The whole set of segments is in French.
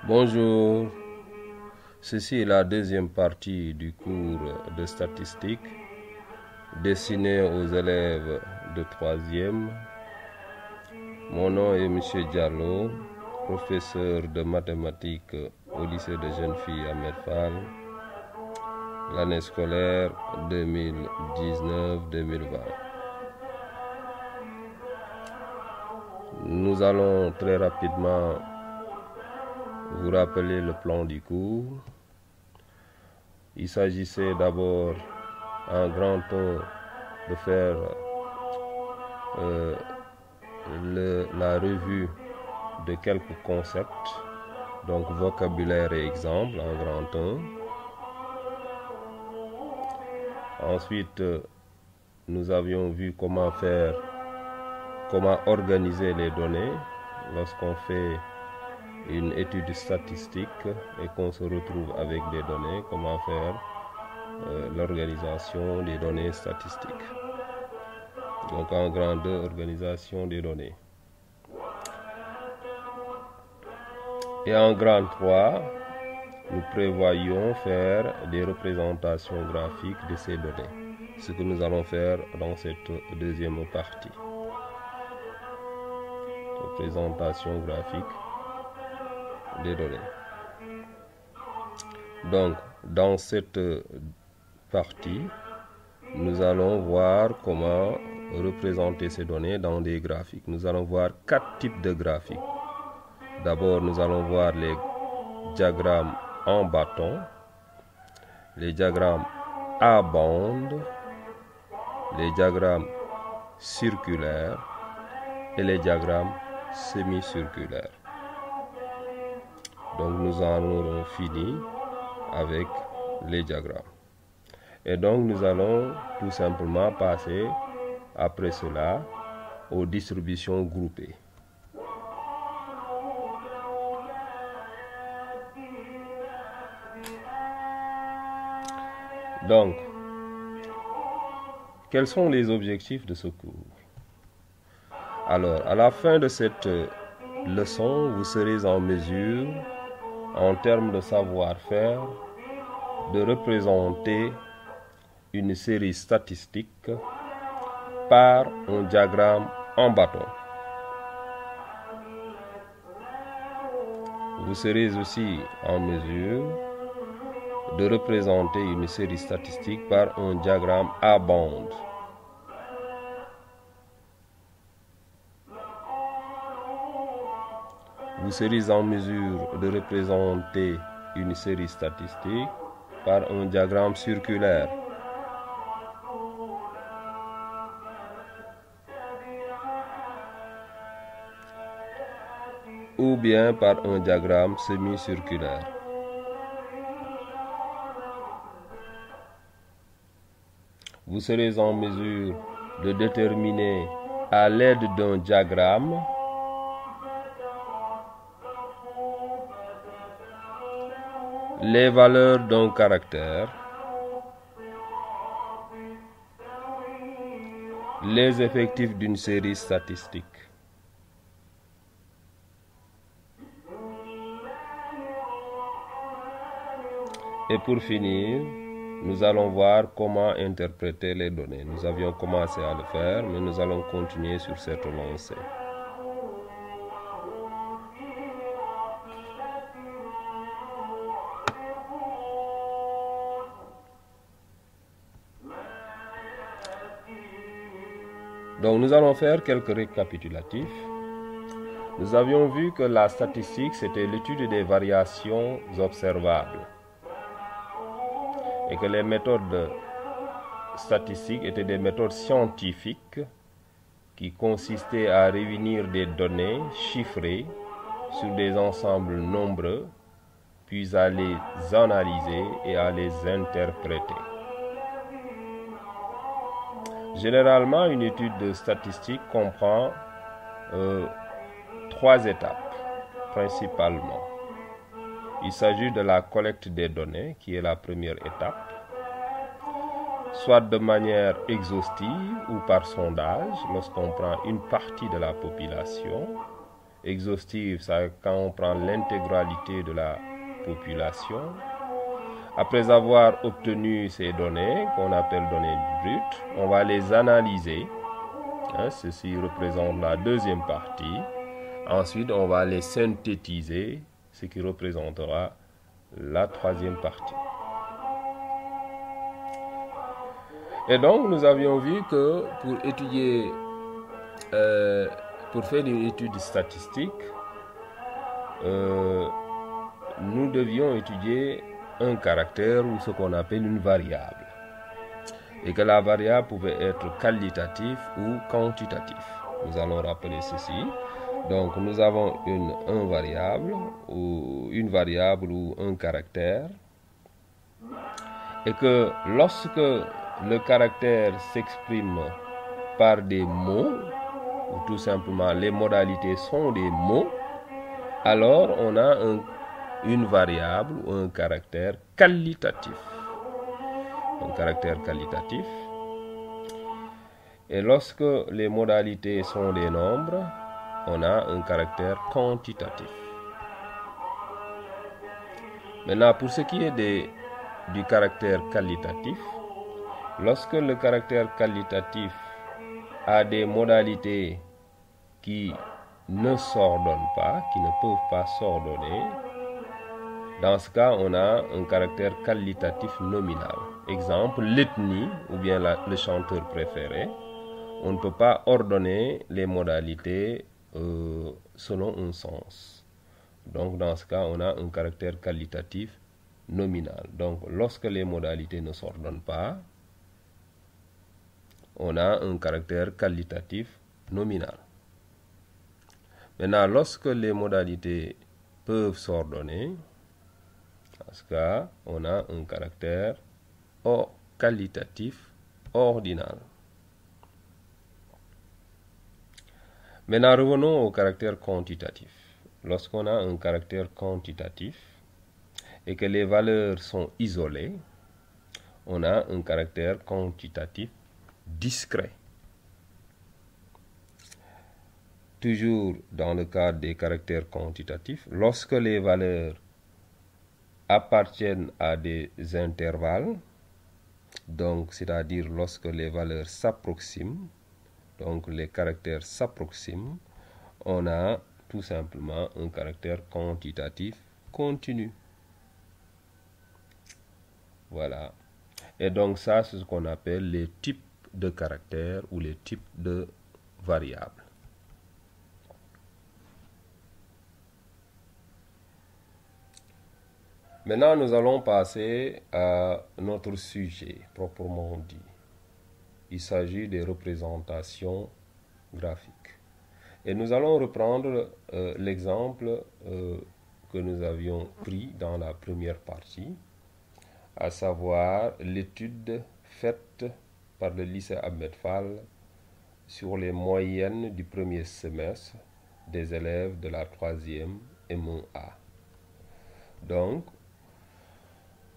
Bonjour, ceci est la deuxième partie du cours de statistique destiné aux élèves de 3e. Mon nom est M. Diallo, professeur de mathématiques au lycée de jeunes filles à Medfal, l'année scolaire 2019-2020. Nous allons très rapidement vous rappeler le plan du cours. Il s'agissait d'abord en grand temps de faire la revue de quelques concepts, donc vocabulaire et exemple en grand temps. Ensuite, nous avions vu comment organiser les données lorsqu'on fait une étude statistique et qu'on se retrouve avec des données, comment faire l'organisation des données statistiques. Donc en grand 2, organisation des données. Et en grand 3, nous prévoyons faire des représentations graphiques de ces données, ce que nous allons faire dans cette deuxième partie. Représentation graphique des données. Donc, dans cette partie, nous allons voir comment représenter ces données dans des graphiques. Nous allons voir 4 types de graphiques. D'abord, nous allons voir les diagrammes en bâton, les diagrammes à bande, les diagrammes circulaires et les diagrammes semi-circulaires. Donc nous en aurons fini avec les diagrammes. Et donc nous allons tout simplement passer après cela aux distributions groupées. Donc, quels sont les objectifs de ce cours? Alors, à la fin de cette leçon, vous serez en mesure, en termes de savoir-faire, de représenter une série statistique par un diagramme en bâton. Vous serez aussi en mesure de représenter une série statistique par un diagramme à bande. Vous serez en mesure de représenter une série statistique par un diagramme circulaire. Ou bien par un diagramme semi-circulaire. Vous serez en mesure de déterminer à l'aide d'un diagramme les valeurs d'un caractère, les effectifs d'une série statistique. Et pour finir, nous allons voir comment interpréter les données. Nous avions commencé à le faire, mais nous allons continuer sur cette lancée. Donc nous allons faire quelques récapitulatifs. Nous avions vu que la statistique, c'était l'étude des variations observables. Et que les méthodes statistiques étaient des méthodes scientifiques qui consistaient à réunir des données chiffrées sur des ensembles nombreux, puis à les analyser et à les interpréter. Généralement, une étude statistique comprend 3 étapes, principalement. Il s'agit de la collecte des données, qui est la première étape, soit de manière exhaustive ou par sondage, lorsqu'on prend une partie de la population, exhaustive, ça quand on prend l'intégralité de la population. Après avoir obtenu ces données, qu'on appelle données brutes, on va les analyser. Ceci représente la deuxième partie. Ensuite, on va les synthétiser, ce qui représentera la troisième partie. Et donc, nous avions vu que pour étudier, pour faire une étude statistique, nous devions étudier un caractère ou ce qu'on appelle une variable. Et que la variable pouvait être qualitative ou quantitative. Nous allons rappeler ceci. Donc, nous avons une variable ou un caractère. Et que lorsque le caractère s'exprime par des mots, ou tout simplement les modalités sont des mots, alors on a une variable ou un caractère qualitatif. Un caractère qualitatif. Et lorsque les modalités sont des nombres, on a un caractère quantitatif. Maintenant, pour ce qui est du caractère qualitatif, lorsque le caractère qualitatif a des modalités qui ne s'ordonnent pas, qui ne peuvent pas s'ordonner, dans ce cas, on a un caractère qualitatif nominal. Exemple, l'ethnie ou bien le chanteur préféré. On ne peut pas ordonner les modalités selon un sens. Donc, dans ce cas, on a un caractère qualitatif nominal. Donc, lorsque les modalités ne s'ordonnent pas, on a un caractère qualitatif nominal. Maintenant, lorsque les modalités peuvent s'ordonner, dans ce cas, on a un caractère qualitatif ordinal. Maintenant, revenons au caractère quantitatif. Lorsqu'on a un caractère quantitatif et que les valeurs sont isolées, on a un caractère quantitatif discret. Toujours dans le cadre des caractères quantitatifs, lorsque les valeurs appartiennent à des intervalles, donc c'est-à-dire lorsque les valeurs s'approximent, donc les caractères s'approximent, on a tout simplement un caractère quantitatif continu. Voilà. Et donc ça, c'est ce qu'on appelle les types de caractères ou les types de variables. Maintenant, nous allons passer à notre sujet proprement dit. Il s'agit des représentations graphiques. Et nous allons reprendre l'exemple que nous avions pris dans la première partie, à savoir l'étude faite par le lycée Ahmed Fall sur les moyennes du premier semestre des élèves de la 3e M1A. Donc,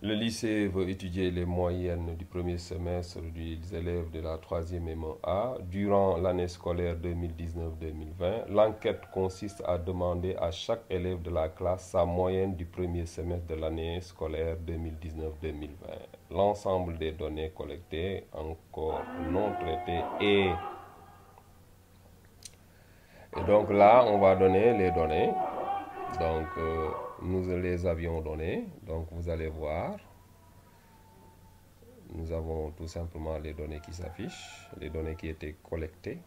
le lycée veut étudier les moyennes du premier semestre des élèves de la 3e M1A durant l'année scolaire 2019-2020. L'enquête consiste à demander à chaque élève de la classe sa moyenne du premier semestre de l'année scolaire 2019-2020. L'ensemble des données collectées, encore non traitées et donc là, on va donner les données. Donc, nous les avions données. Donc, vous allez voir. Nous avons tout simplement les données qui s'affichent, les données qui étaient collectées.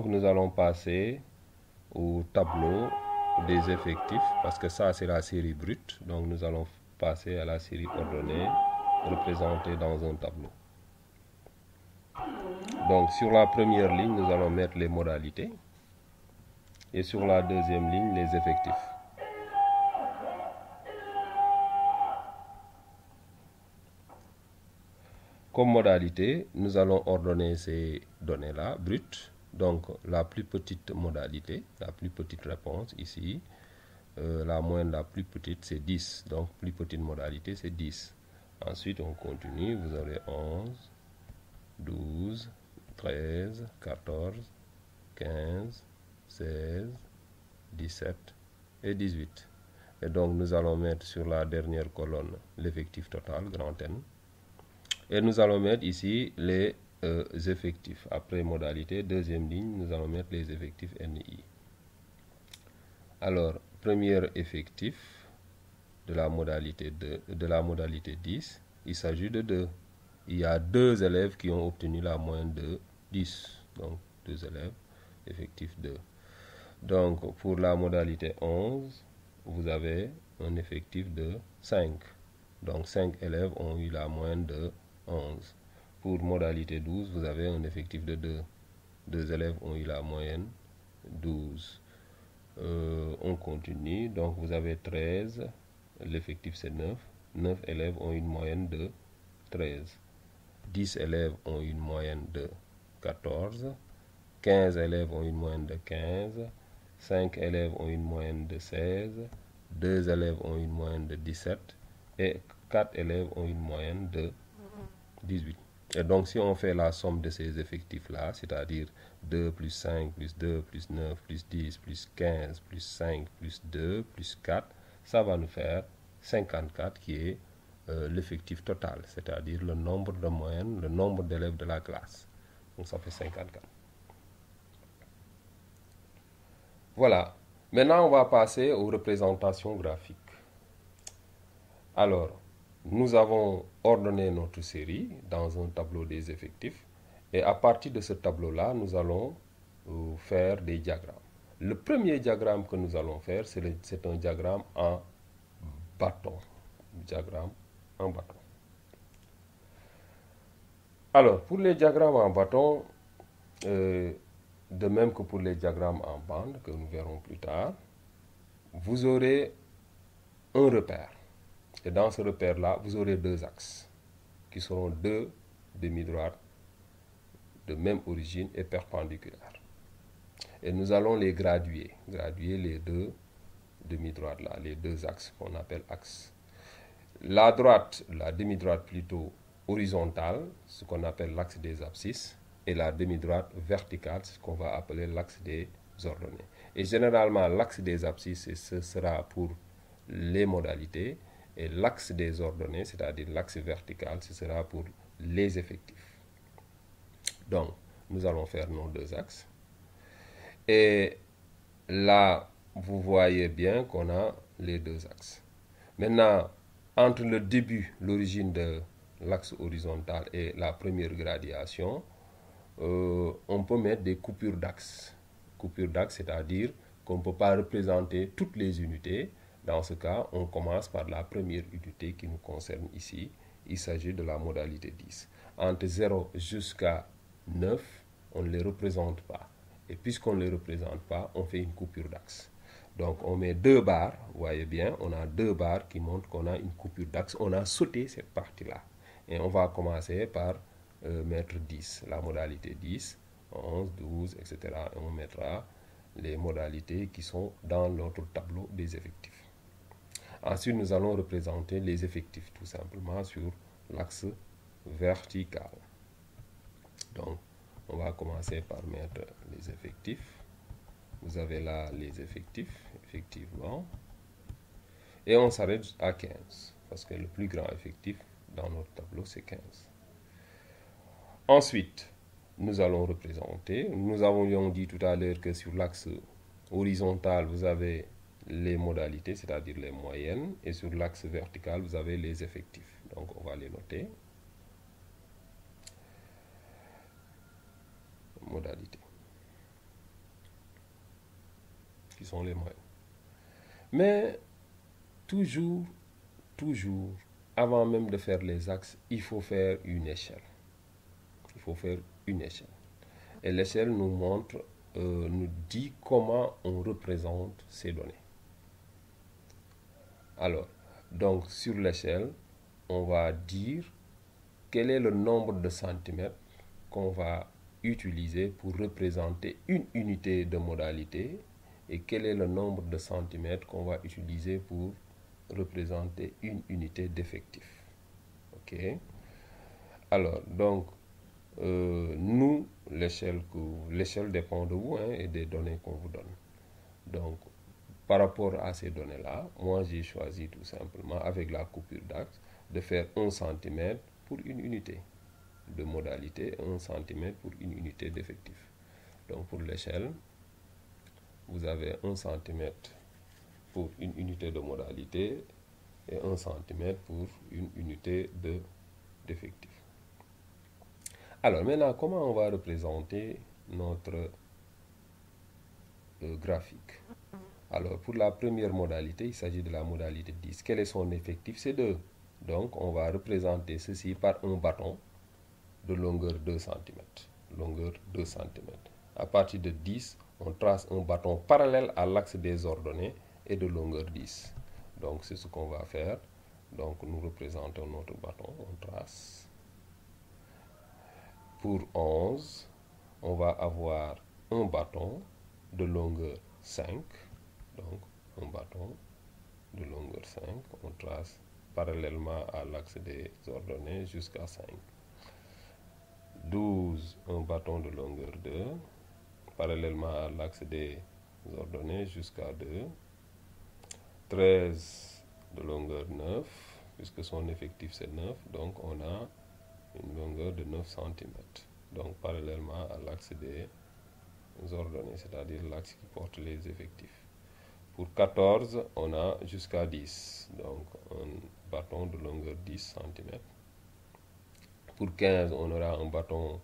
nous allons passer au tableau des effectifs, parce que ça c'est la série brute. Donc nous allons passer à la série ordonnée représentée dans un tableau. Donc sur la première ligne, nous allons mettre les modalités et sur la deuxième ligne, les effectifs. Comme modalité, nous allons ordonner ces données-là, brutes. Donc la plus petite modalité, la plus petite réponse ici, la moyenne la plus petite c'est 10. Donc plus petite modalité c'est 10. Ensuite on continue, vous aurez 11, 12, 13, 14, 15, 16, 17 et 18. Et donc nous allons mettre sur la dernière colonne l'effectif total, grand N. Et nous allons mettre ici les effectifs. Après modalité, deuxième ligne, nous allons mettre les effectifs NI. Alors, premier effectif de la modalité 10, il s'agit de 2. Il y a 2 élèves qui ont obtenu la moyenne de 10. Donc, 2 élèves, effectif 2. Donc, pour la modalité 11, vous avez un effectif de 5. Donc, 5 élèves ont eu la moyenne de 11. Pour modalité 12, vous avez un effectif de 2. 2 élèves ont eu la moyenne 12. On continue. Donc, vous avez 13. L'effectif, c'est 9. 9 élèves ont une moyenne de 13. 10 élèves ont une moyenne de 14. 15 élèves ont une moyenne de 15. 5 élèves ont une moyenne de 16. 2 élèves ont une moyenne de 17. Et 4 élèves ont une moyenne de 18. Et donc, si on fait la somme de ces effectifs-là, c'est-à-dire 2 plus 5 plus 2 plus 9 plus 10 plus 15 plus 5 plus 2 plus 4, ça va nous faire 54 qui est l'effectif total, c'est-à-dire le nombre de moyennes, le nombre d'élèves de la classe. Donc, ça fait 54. Voilà. Maintenant, on va passer aux représentations graphiques. Alors, nous avons ordonné notre série dans un tableau des effectifs et à partir de ce tableau-là, nous allons faire des diagrammes. Le premier diagramme que nous allons faire, c'est un diagramme en bâton. Diagramme en bâton. Alors, pour les diagrammes en bâton, de même que pour les diagrammes en bande, que nous verrons plus tard, vous aurez un repère. Et dans ce repère-là, vous aurez 2 axes qui seront 2 demi-droites de même origine et perpendiculaires. Et nous allons les graduer les 2 demi-droites là, les 2 axes qu'on appelle axes. La droite, la demi-droite plutôt horizontale, ce qu'on appelle l'axe des abscisses, et la demi-droite verticale, ce qu'on va appeler l'axe des ordonnées. Et généralement, l'axe des abscisses, ce sera pour les modalités, et l'axe des ordonnées, c'est-à-dire l'axe vertical, ce sera pour les effectifs. Donc, nous allons faire nos 2 axes. Et là, vous voyez bien qu'on a les 2 axes. Maintenant, entre le début, l'origine de l'axe horizontal et la première gradation, on peut mettre des coupures d'axe. Coupures d'axe, c'est-à-dire qu'on ne peut pas représenter toutes les unités. Dans ce cas, on commence par la première unité qui nous concerne ici. Il s'agit de la modalité 10. Entre 0 jusqu'à 9, on ne les représente pas. Et puisqu'on ne les représente pas, on fait une coupure d'axe. Donc, on met 2 barres, vous voyez bien, on a 2 barres qui montrent qu'on a une coupure d'axe. On a sauté cette partie-là. Et on va commencer par mettre 10, la modalité 10, 11, 12, etc. Et on mettra les modalités qui sont dans notre tableau des effectifs. Ensuite, nous allons représenter les effectifs tout simplement sur l'axe vertical. Donc, on va commencer par mettre les effectifs. Vous avez là les effectifs, effectivement. Et on s'arrête à 15, parce que le plus grand effectif dans notre tableau, c'est 15. Ensuite, nous allons représenter. Nous avions dit tout à l'heure que sur l'axe horizontal, vous avez les modalités, c'est-à-dire les moyennes. Et sur l'axe vertical, vous avez les effectifs. Donc, on va les noter. Modalité. qui sont les moyennes. Mais toujours, avant même de faire les axes, il faut faire une échelle. Il faut faire une échelle. Et l'échelle nous montre, nous dit comment on représente ces données. Alors, donc sur l'échelle, on va dire quel est le nombre de centimètres qu'on va utiliser pour représenter une unité de modalité et quel est le nombre de centimètres qu'on va utiliser pour représenter une unité d'effectif. Ok. Alors, donc, nous, l'échelle dépend de vous hein, et des données qu'on vous donne. Donc, par rapport à ces données-là, moi j'ai choisi tout simplement, avec la coupure d'axe, de faire 1 cm pour une unité de modalité, 1 cm pour une unité d'effectif. Donc pour l'échelle, vous avez 1 cm pour une unité de modalité et 1 cm pour une unité d'effectif. Alors maintenant, comment on va représenter notre graphique? Alors pour la première modalité, il s'agit de la modalité 10. Quel est son effectif? C'est 2. Donc on va représenter ceci par un bâton de longueur 2 cm. Longueur 2 cm. À partir de 10, on trace un bâton parallèle à l'axe des ordonnées et de longueur 10. Donc c'est ce qu'on va faire. Donc nous représentons notre bâton, on trace. Pour 11, on va avoir un bâton de longueur 5. Donc un bâton de longueur 5, on trace parallèlement à l'axe des ordonnées jusqu'à 5. 12, un bâton de longueur 2, parallèlement à l'axe des ordonnées jusqu'à 2. 13 de longueur 9, puisque son effectif c'est 9, donc on a une longueur de 9 cm. Donc parallèlement à l'axe des ordonnées, c'est-à-dire l'axe qui porte les effectifs. Pour 14, on a jusqu'à 10, donc un bâton de longueur 10 cm. Pour 15, on aura un bâton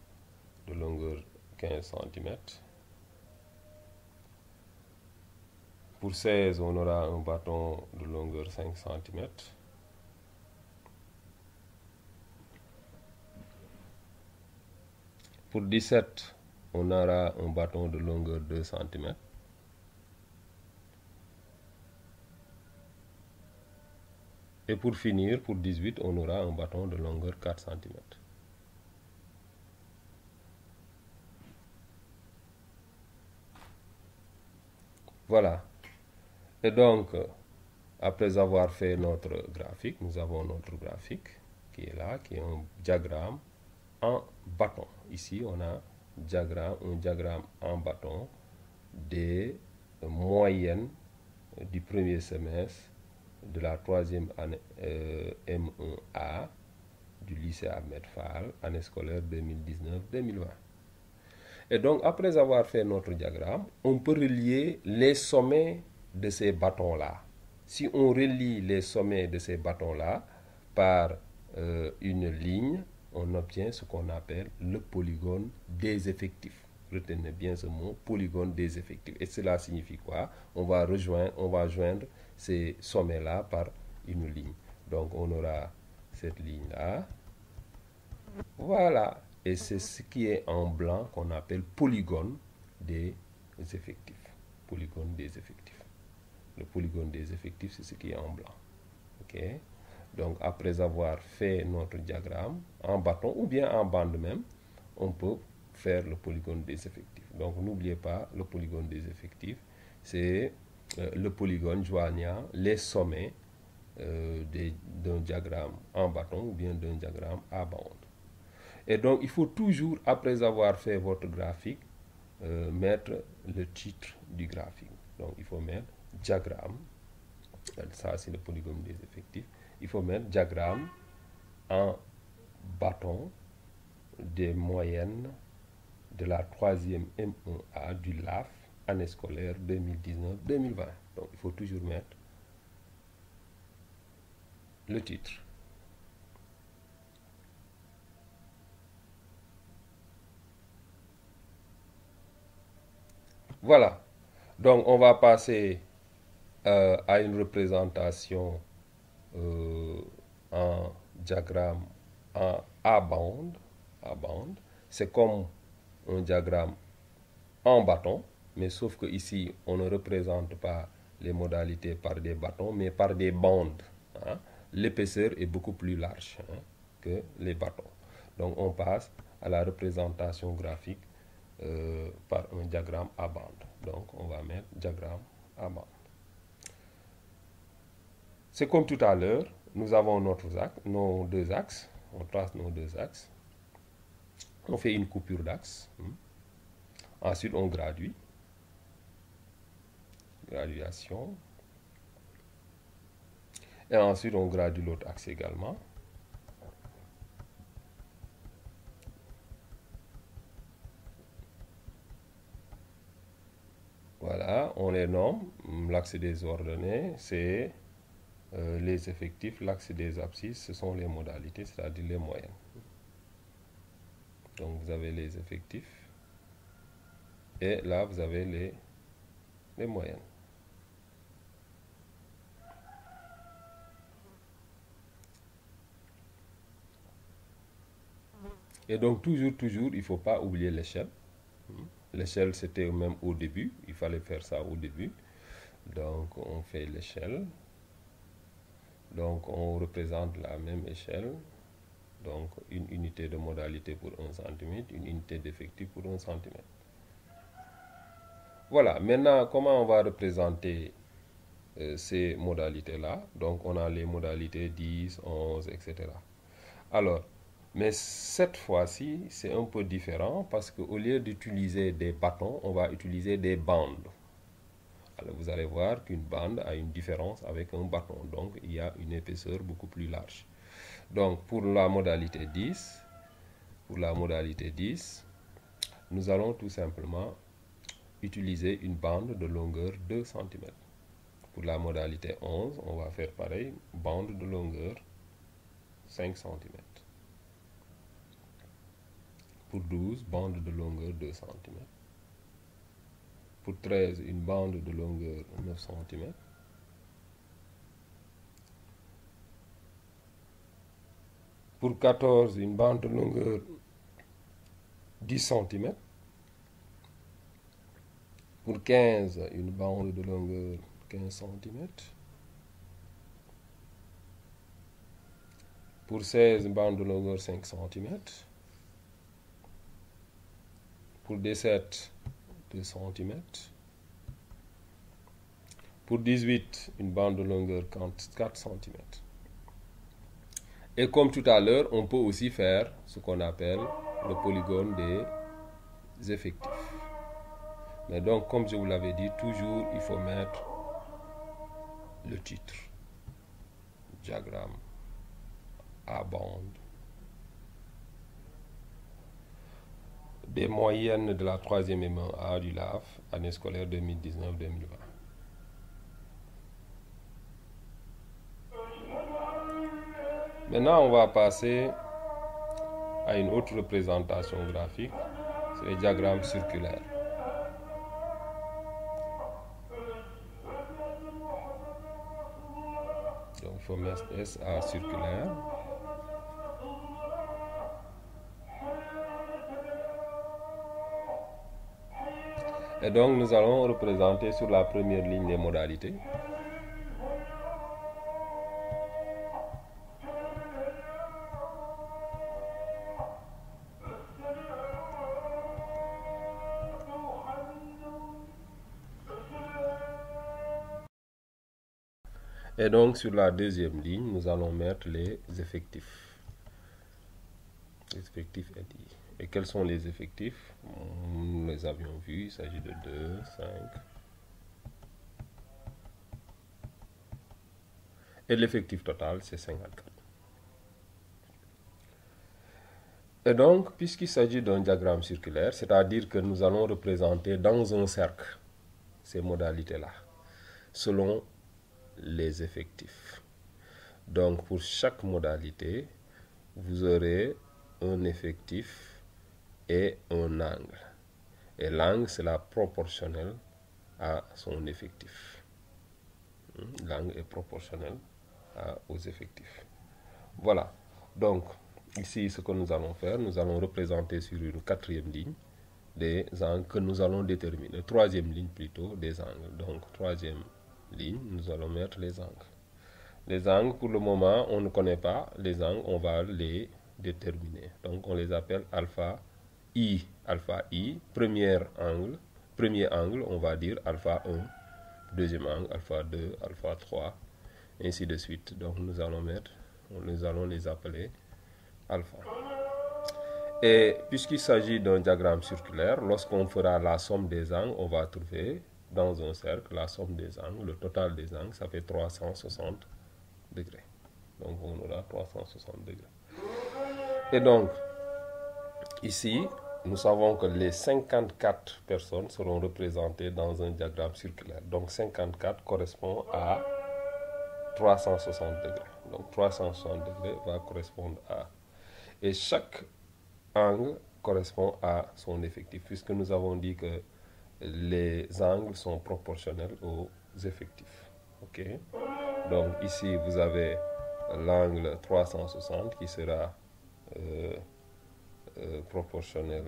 de longueur 15 cm. Pour 16, on aura un bâton de longueur 5 cm. Pour 17, on aura un bâton de longueur 2 cm. Et pour finir, pour 18, on aura un bâton de longueur 4 cm. Voilà. Et donc, après avoir fait notre graphique, nous avons notre graphique qui est là, qui est un diagramme en bâton. Ici, on a un diagramme en bâton des moyennes du premier semestre de la troisième année M1A du lycée Ahmed Fall, année scolaire 2019-2020. Et donc, après avoir fait notre diagramme, on peut relier les sommets de ces bâtons-là. Si on relie les sommets de ces bâtons-là par une ligne, on obtient ce qu'on appelle le polygone des effectifs. Retenez bien ce mot, polygone des effectifs. Et cela signifie quoi? On va joindre ces sommets-là par une ligne. Donc, on aura cette ligne-là. Voilà. Et c'est ce qui est en blanc qu'on appelle polygone des effectifs. Polygone des effectifs. Le polygone des effectifs, c'est ce qui est en blanc. Ok. Donc, après avoir fait notre diagramme en bâton ou bien en bande même, on peut faire le polygone des effectifs. Donc, n'oubliez pas, le polygone des effectifs, c'est le polygone joignant les sommets d'un diagramme en bâton ou bien d'un diagramme à bande. Et donc, il faut toujours, après avoir fait votre graphique, mettre le titre du graphique. Donc, il faut mettre diagramme. Ça, c'est le polygone des effectifs. Il faut mettre diagramme en bâton des moyennes de la troisième M1A du LAF, année scolaire 2019-2020. Donc, il faut toujours mettre le titre. Voilà. Donc, on va passer à une représentation en diagramme en A-bande. A-bande. C'est comme un diagramme en bâton, mais sauf que ici, on ne représente pas les modalités par des bâtons, mais par des bandes. Hein. L'épaisseur est beaucoup plus large que les bâtons. Donc, on passe à la représentation graphique par un diagramme à bande. Donc, on va mettre diagramme à bande. C'est comme tout à l'heure, nous avons nos deux axes. On trace nos deux axes. On fait une coupure d'axe. Ensuite, on gradue. Graduation. Et ensuite, on gradue l'autre axe également. Voilà, on les nomme. L'axe des ordonnées, c'est les effectifs. L'axe des abscisses, ce sont les modalités, c'est-à-dire les moyennes. Donc, vous avez les effectifs. Et là, vous avez les moyennes. Et donc, toujours, il ne faut pas oublier l'échelle. L'échelle, c'était même au début. Il fallait faire ça au début. Donc, on fait l'échelle. Donc, on représente la même échelle. Donc, une unité de modalité pour 1 cm, une unité d'effectif pour 1 cm. Voilà, maintenant, comment on va représenter ces modalités-là? Donc, on a les modalités 10, 11, etc. Alors, mais cette fois-ci, c'est un peu différent parce qu'au lieu d'utiliser des bâtons, on va utiliser des bandes. Alors, vous allez voir qu'une bande a une différence avec un bâton. Donc, il y a une épaisseur beaucoup plus large. Donc, pour la modalité 10, nous allons tout simplement utiliser une bande de longueur 2 cm. Pour la modalité 11, on va faire pareil, bande de longueur 5 cm. Pour 12, bande de longueur 2 cm. Pour 13, une bande de longueur 9 cm. Pour 14, une bande de longueur 10 cm. Pour 15, une bande de longueur 15 cm. Pour 16, une bande de longueur 5 cm. Pour 17, 2 cm. Pour 18, une bande de longueur 4 cm. Et comme tout à l'heure, on peut aussi faire ce qu'on appelle le polygone des effectifs. Mais donc, comme je vous l'avais dit, toujours il faut mettre le titre. Diagramme à bande. Des moyennes de la 3e M1A du LAF, année scolaire 2019-2020. Maintenant, on va passer à une autre représentation graphique, c'est les diagrammes circulaires. Donc, il faut mettre SA circulaire. Et donc, nous allons représenter sur la première ligne les modalités. Et donc, sur la deuxième ligne, nous allons mettre les effectifs. Les effectifs LI. Et quels sont les effectifs? Nous les avions vus, il s'agit de 2, 5. Et l'effectif total, c'est 54. Et donc, puisqu'il s'agit d'un diagramme circulaire, c'est-à-dire que nous allons représenter dans un cercle ces modalités-là, selon les effectifs. Donc, pour chaque modalité, vous aurez un effectif et un angle. Et l'angle, c'est la proportionnelle à son effectif. L'angle est proportionnel aux effectifs. Voilà. Donc, ici, ce que nous allons faire, nous allons représenter sur une quatrième ligne des angles que nous allons déterminer. Troisième ligne plutôt, des angles. Donc, troisième ligne, nous allons mettre les angles. Les angles, pour le moment, on ne connaît pas. Les angles, on va les déterminer. Donc, on les appelle alpha I. Alpha I, premier angle, on va dire alpha 1. Deuxième angle, alpha 2, alpha 3, ainsi de suite. Donc, nous allons les appeler alpha. Et puisqu'il s'agit d'un diagramme circulaire, lorsqu'on fera la somme des angles, on va trouver dans un cercle la somme des angles. Le total des angles, ça fait 360 degrés. Donc, on aura 360 degrés. Et donc, ici, nous savons que les 54 personnes seront représentées dans un diagramme circulaire. Donc, 54 correspond à 360 degrés. Donc, 360 degrés va correspondre à... Et chaque angle correspond à son effectif, puisque nous avons dit que les angles sont proportionnels aux effectifs. Ok? Donc, ici, vous avez l'angle 360 qui sera proportionnel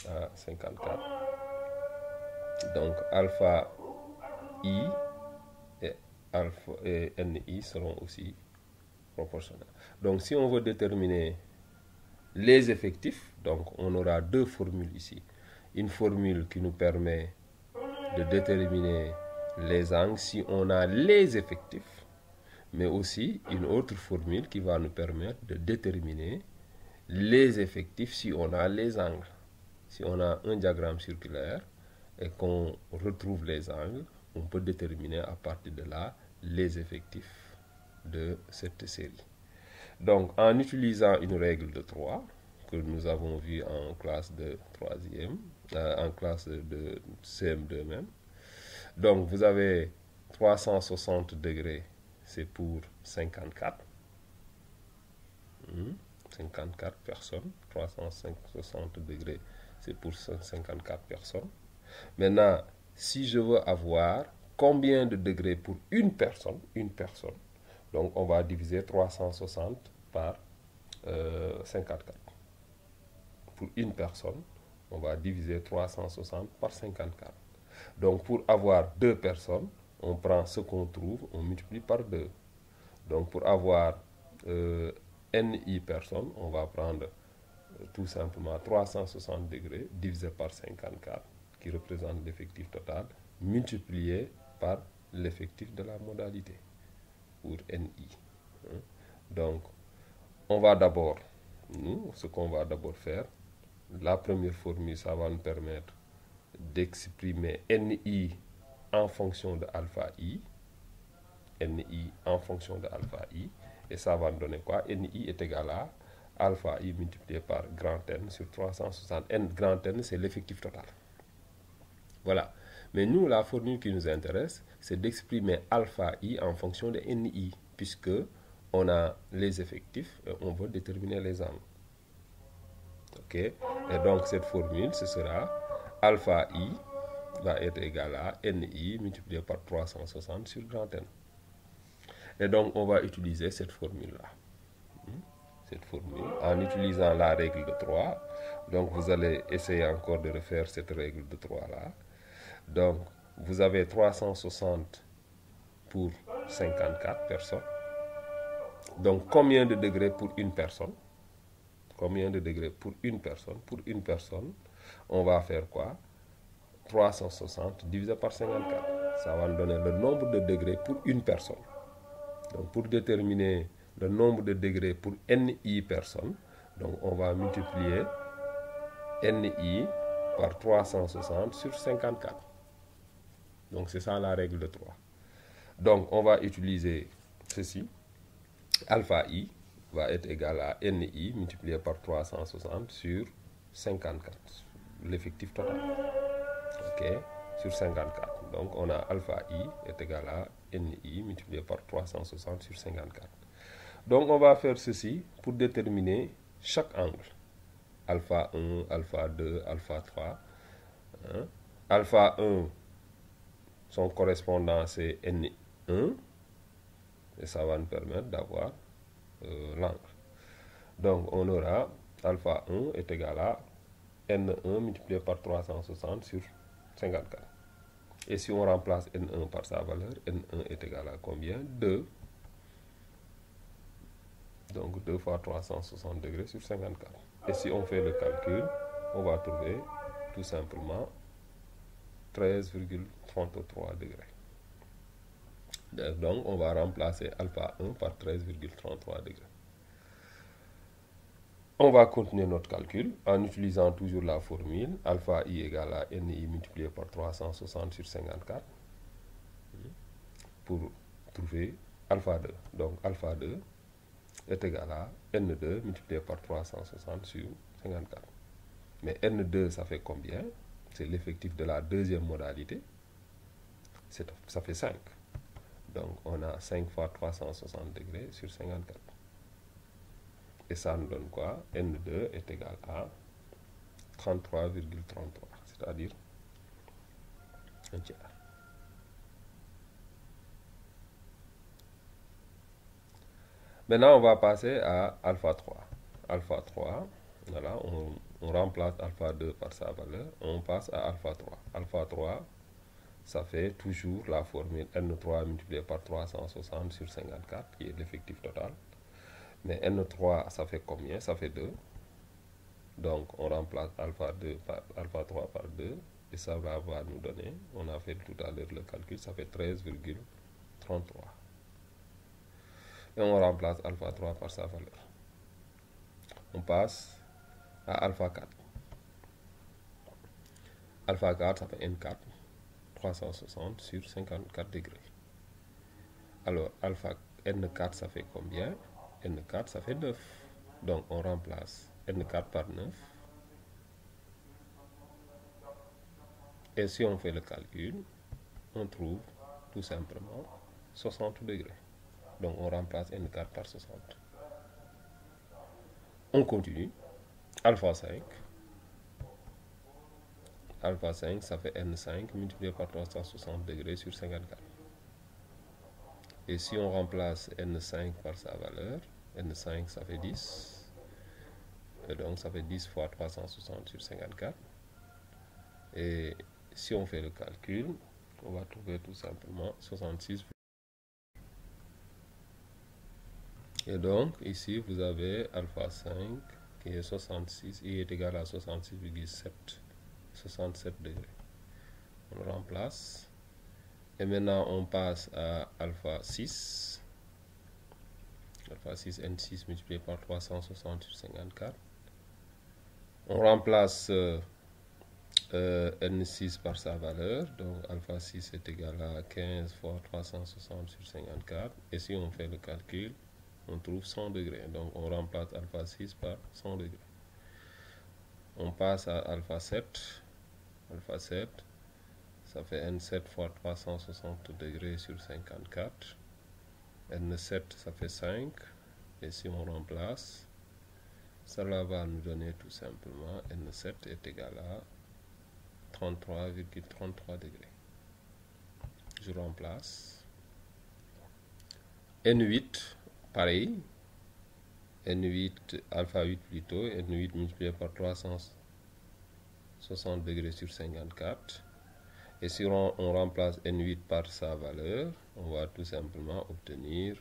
à 54. Donc, alpha I et NI seront aussi proportionnels. Donc, si on veut déterminer les effectifs, donc on aura deux formules ici. Une formule qui nous permet de déterminer les angles si on a les effectifs, mais aussi une autre formule qui va nous permettre de déterminer les effectifs si on a les angles. Si on a un diagramme circulaire et qu'on retrouve les angles, on peut déterminer à partir de là les effectifs de cette série. Donc, en utilisant une règle de 3, que nous avons vu en classe de 3e, en classe de CM2 même. Donc, vous avez 360 degrés, c'est pour 54. 54 personnes. 360 degrés, c'est pour 54 personnes. Maintenant, si je veux avoir combien de degrés pour une personne, donc on va diviser 360 par 54. Pour une personne, on va diviser 360 par 54. Donc, pour avoir deux personnes, on prend ce qu'on trouve, on multiplie par 2. Donc, pour avoir NI personnes, on va prendre tout simplement 360 degrés divisé par 54, qui représente l'effectif total, multiplié par l'effectif de la modalité, pour NI. Donc, on va d'abord, ce qu'on va d'abord faire, la première formule, ça va nous permettre d'exprimer NI en fonction de alpha I. NI en fonction de alpha I. Et ça va nous donner quoi? NI est égal à alpha I multiplié par grand N sur 360. N grand N, c'est l'effectif total. Voilà. Mais nous, la formule qui nous intéresse, c'est d'exprimer alpha I en fonction de NI, puisque on a les effectifs et on veut déterminer les angles. Ok? Et donc, cette formule, ce sera alpha I va être égal à NI multiplié par 360 sur grand N. Et donc, on va utiliser cette formule-là. Cette formule, en utilisant la règle de 3. Donc, vous allez essayer encore de refaire cette règle de 3-là. Donc, vous avez 360 pour 54 personnes. Donc, combien de degrés pour une personne? Combien de degrés pour une personne? Pour une personne, on va faire quoi? 360 divisé par 54. Ça va nous donner le nombre de degrés pour une personne. Donc, pour déterminer le nombre de degrés pour NI personnes, donc on va multiplier NI par 360 sur 54. Donc, c'est ça la règle de 3. Donc, on va utiliser ceci. Alpha I va être égal à NI multiplié par 360 sur 54, l'effectif total. Ok, sur 54. Donc, on a alpha I est égal à NI multiplié par 360 sur 54. Donc, on va faire ceci pour déterminer chaque angle. Alpha 1, alpha 2, alpha 3. Alpha 1, son correspondant c'est N1 et ça va nous permettre d'avoir l'angle. Donc on aura alpha 1 est égal à N1 multiplié par 360 sur 54. Et si on remplace N1 par sa valeur, N1 est égal à combien? 2. Donc 2 fois 360 degrés sur 54. Et si on fait le calcul, on va trouver tout simplement 13,33 degrés. Donc on va remplacer alpha 1 par 13,33 degrés. On va continuer notre calcul en utilisant toujours la formule alpha i égale à ni multiplié par 360 sur 54 pour trouver alpha 2. Donc alpha 2 est égal à N2 multiplié par 360 sur 54. Mais N2, ça fait combien? C'est l'effectif de la deuxième modalité. Ça fait 5. Donc on a 5 fois 360 degrés sur 54. Et ça nous donne quoi? N2 est égal à 33,33, c'est-à-dire un tiers. Maintenant, on va passer à alpha 3. Alpha 3, voilà, on remplace alpha 2 par sa valeur, on passe à alpha 3. Alpha 3, ça fait toujours la formule N3 multiplié par 360 sur 54, qui est l'effectif total. Mais N3, ça fait combien? Ça fait 2. Donc, on remplace alpha 3 par 2. Et ça va nous donner, on a fait tout à l'heure le calcul, ça fait 13,33. Et on remplace alpha 3 par sa valeur. On passe à alpha 4. Alpha 4, ça fait N4, 360 sur 54 degrés. Alors, alpha N4, ça fait combien? N4, ça fait 9. Donc, on remplace N4 par 9. Et si on fait le calcul, on trouve tout simplement 60 degrés. Donc, on remplace N4 par 60. On continue. Alpha 5. Alpha 5, ça fait N5 multiplié par 360 degrés sur 54. Et si on remplace N5 par sa valeur, N5 ça fait 10. Et donc ça fait 10 fois 360 sur 54. Et si on fait le calcul, on va trouver tout simplement 66. Et donc ici vous avez alpha 5 qui est 66, I est égal à 66,67 degrés. On remplace. Et maintenant on passe à alpha 6. Alpha 6 N6 multiplié par 360 sur 54. On remplace N6 par sa valeur. Donc alpha 6 est égal à 15 fois 360 sur 54. Et si on fait le calcul, on trouve 100 degrés. Donc on remplace alpha 6 par 100 degrés. On passe à alpha 7. Alpha 7, ça fait N7 fois 360 degrés sur 54. N7, ça fait 5. Et si on remplace, cela va nous donner tout simplement N7 est égal à 33,33 degrés. Je remplace. N8, pareil. N8, alpha 8 plutôt. N8 multiplié par 360 degrés sur 54. Et si on remplace N8 par sa valeur, on va tout simplement obtenir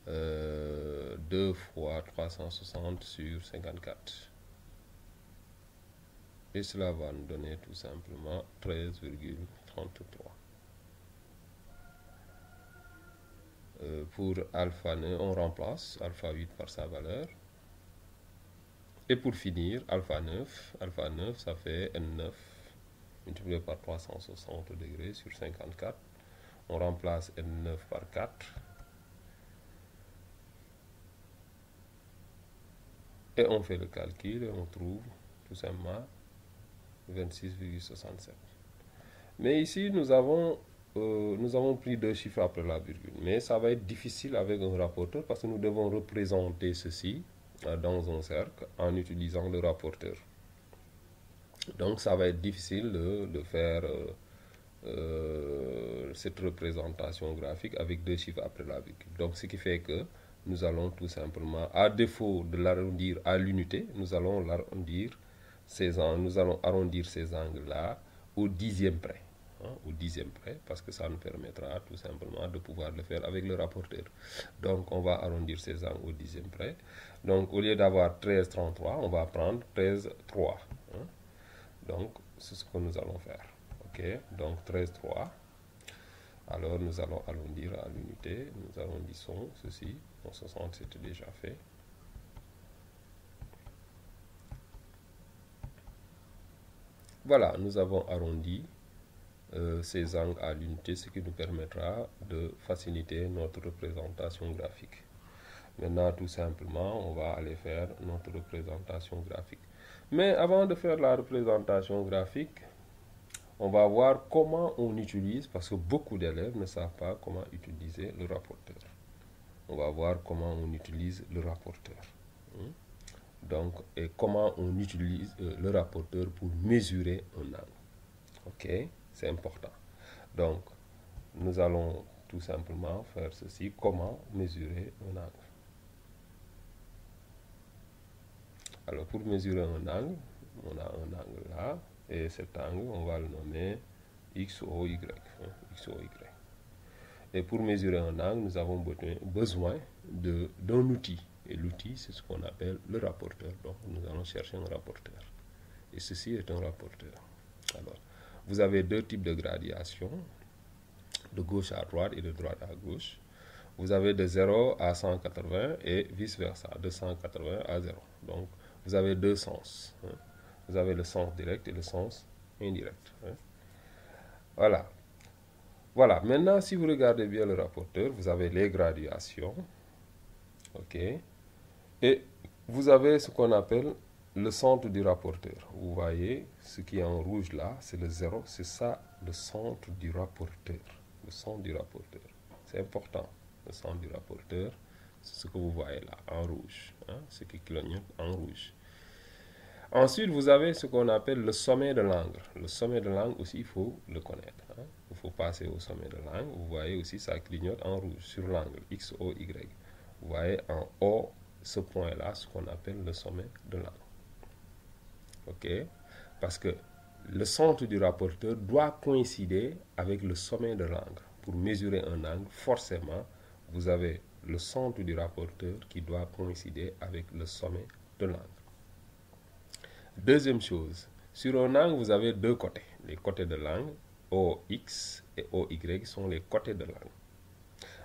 2 fois 360 sur 54. Et cela va nous donner tout simplement 13,33. Pour alpha 9, on remplace alpha 8 par sa valeur. Et pour finir, alpha 9, ça fait N9 multiplié par 360 degrés sur 54. On remplace N9 par 4. Et on fait le calcul et on trouve tout simplement 26,67. Mais ici, nous avons pris 2 chiffres après la virgule. Mais ça va être difficile avec un rapporteur parce que nous devons représenter ceci dans un cercle en utilisant le rapporteur. Donc ça va être difficile de faire cette représentation graphique avec 2 chiffres après la virgule. Donc ce qui fait que nous allons tout simplement, à défaut de l'arrondir à l'unité, nous allons arrondir ces angles-là au dixième près. Au dixième près, parce que ça nous permettra tout simplement de pouvoir le faire avec le rapporteur. Donc on va arrondir ces angles au dixième près. Donc au lieu d'avoir 13,33, on va prendre 13,3. Donc c'est ce que nous allons faire. Ok, donc 13,3. Alors nous allons arrondir à l'unité. Nous arrondissons ceci. En 60, c'était déjà fait. Voilà, nous avons arrondi ces angles à l'unité, ce qui nous permettra de faciliter notre représentation graphique. Maintenant, tout simplement, on va aller faire notre représentation graphique. Mais avant de faire la représentation graphique, on va voir comment on utilise, parce que beaucoup d'élèves ne savent pas comment utiliser le rapporteur. On va voir comment on utilise le rapporteur. Donc, et comment on utilise le rapporteur pour mesurer un angle. Ok, c'est important. Donc, nous allons tout simplement faire ceci. Comment mesurer un angle? Alors, pour mesurer un angle, on a un angle là, et cet angle, on va le nommer XOY. XOY. Et pour mesurer un angle, nous avons besoin d'un outil. Et l'outil, c'est ce qu'on appelle le rapporteur. Donc, nous allons chercher un rapporteur. Et ceci est un rapporteur. Alors, vous avez deux types de gradation, de gauche à droite et de droite à gauche. Vous avez de 0 à 180 et vice-versa, de 180 à 0. Donc, vous avez deux sens. Vous avez le sens direct et le sens indirect. Voilà. Voilà. Maintenant, si vous regardez bien le rapporteur, vous avez les graduations. OK. Et vous avez ce qu'on appelle le centre du rapporteur. Vous voyez, ce qui est en rouge là, c'est le 0. C'est ça, le centre du rapporteur. Le centre du rapporteur. C'est important. Le centre du rapporteur, c'est ce que vous voyez là, en rouge. Ce qui clignote en rouge. Ensuite, vous avez ce qu'on appelle le sommet de l'angle. Le sommet de l'angle aussi, il faut le connaître. Il faut passer au sommet de l'angle. Vous voyez aussi, ça clignote en rouge sur l'angle XOY. Vous voyez en haut, ce point-là, ce qu'on appelle le sommet de l'angle. OK? Parce que le centre du rapporteur doit coïncider avec le sommet de l'angle. Pour mesurer un angle, forcément, vous avez le centre du rapporteur qui doit coïncider avec le sommet de l'angle. Deuxième chose, sur un angle, vous avez deux côtés. Les côtés de l'angle, OX et OY sont les côtés de l'angle.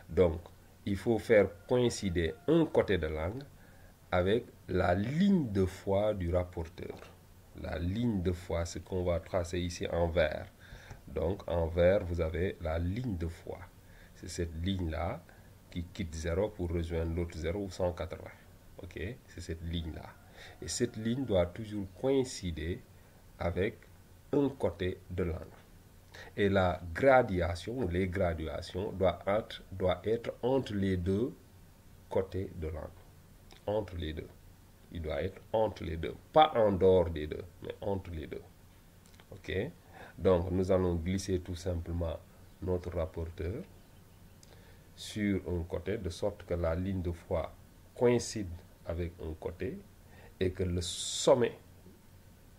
Donc, il faut faire coïncider un côté de l'angle avec la ligne de foi du rapporteur. La ligne de foi, ce qu'on va tracer ici en vert. Donc, en vert, vous avez la ligne de foi. C'est cette ligne-là qui quitte 0 pour rejoindre l'autre 0 ou 180. OK? C'est cette ligne-là. Et cette ligne doit toujours coïncider avec un côté de l'angle. Et la gradation, les graduations, doit être entre les deux côtés de l'angle. Entre les deux. Il doit être entre les deux. Pas en dehors des deux, mais entre les deux. OK? Donc, nous allons glisser tout simplement notre rapporteur sur un côté, de sorte que la ligne de foi coïncide avec un côté et que le sommet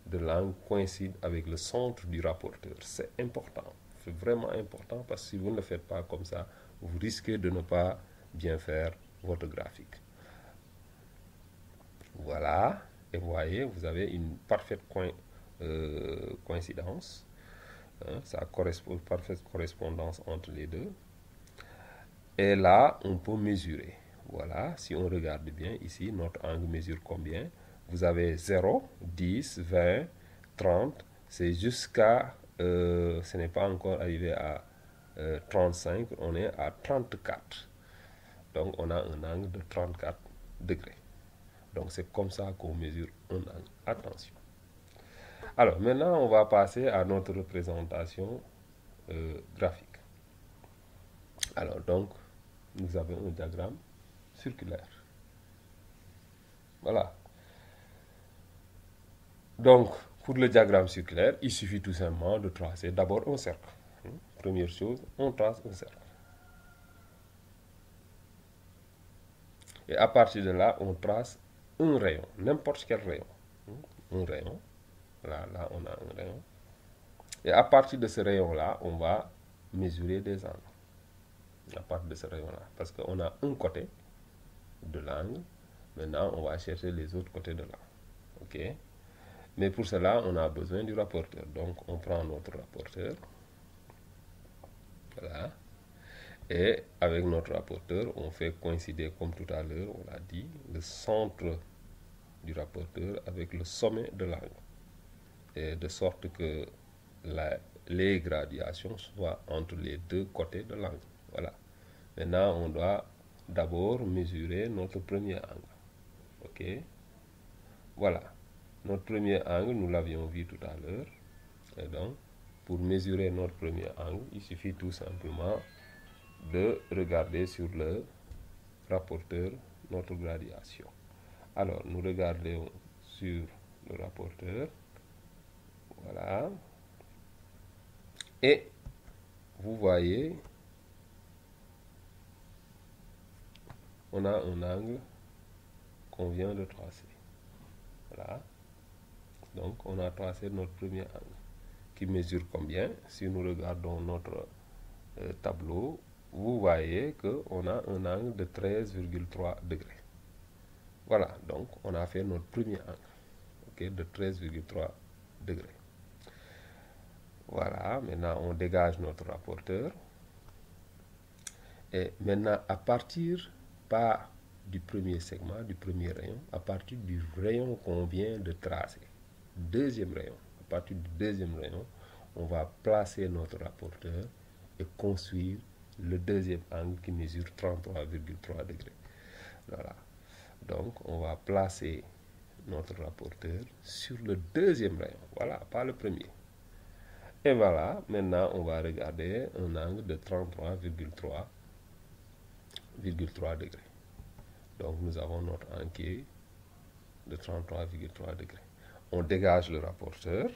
de l'angle coïncide avec le centre du rapporteur. C'est important. C'est vraiment important parce que si vous ne le faites pas comme ça, vous risquez de ne pas bien faire votre graphique. Voilà. Et vous voyez, vous avez une parfaite coïncidence. Ça correspond, parfaite correspondance entre les deux. Et là, on peut mesurer. Voilà, si on regarde bien ici, notre angle mesure combien? Vous avez 0, 10, 20, 30, c'est jusqu'à, ce n'est pas encore arrivé à 35, on est à 34. Donc on a un angle de 34 degrés. Donc c'est comme ça qu'on mesure un angle. Attention. Alors maintenant, on va passer à notre représentation graphique. Alors donc, nous avons un diagramme circulaire. Voilà. Donc, pour le diagramme circulaire, il suffit tout simplement de tracer d'abord un cercle. Première chose, on trace un cercle. Et à partir de là, on trace un rayon, n'importe quel rayon. Un rayon. Là, on a un rayon. Et à partir de ce rayon-là, on va mesurer des angles. À partir de ce rayon-là. Parce qu'on a un côté de l'angle. Maintenant, on va chercher les autres côtés de l'angle. OK? Mais pour cela, on a besoin du rapporteur. Donc, on prend notre rapporteur. Voilà. Et avec notre rapporteur, on fait coïncider, comme tout à l'heure, on l'a dit, le centre du rapporteur avec le sommet de l'angle. Et de sorte que les gradations soient entre les deux côtés de l'angle. Voilà. Maintenant, on doit d'abord mesurer notre premier angle. OK? Voilà. Notre premier angle, nous l'avions vu tout à l'heure. Et donc, pour mesurer notre premier angle, il suffit tout simplement de regarder sur le rapporteur notre gradation. Alors, nous regardons sur le rapporteur. Voilà. Et vous voyez, on a un angle qu'on vient de tracer. Voilà. Donc, on a tracé notre premier angle qui mesure combien? Si nous regardons notre tableau, vous voyez qu'on a un angle de 13,3 degrés. Voilà, donc on a fait notre premier angle, okay, de 13,3 degrés. Voilà, maintenant on dégage notre rapporteur. Et maintenant, à partir, pas du premier segment, du premier rayon, à partir du rayon qu'on vient de tracer, deuxième rayon, à partir du deuxième rayon, on va placer notre rapporteur et construire le deuxième angle qui mesure 33,3 degrés. Voilà. Donc, on va placer notre rapporteur sur le deuxième rayon. Voilà, pas le premier. Et voilà, maintenant, on va regarder un angle de 33,3 degrés. Donc, nous avons notre angle qui est de 33,3 degrés. On dégage le rapporteur.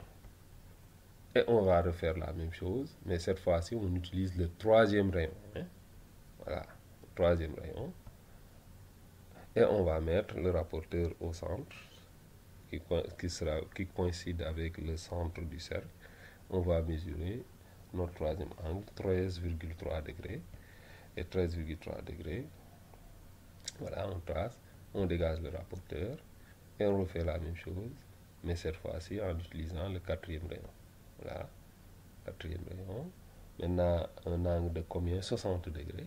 Et on va refaire la même chose, mais cette fois-ci, on utilise le troisième rayon. Voilà, troisième rayon. Et on va mettre le rapporteur au centre, qui coïncide avec le centre du cercle. On va mesurer notre troisième angle, 13,3 degrés. Et 13,3 degrés, voilà, on trace, on dégage le rapporteur, et on refait la même chose, mais cette fois-ci en utilisant le quatrième rayon. Voilà, quatrième rayon. Maintenant, un angle de combien? 60 degrés.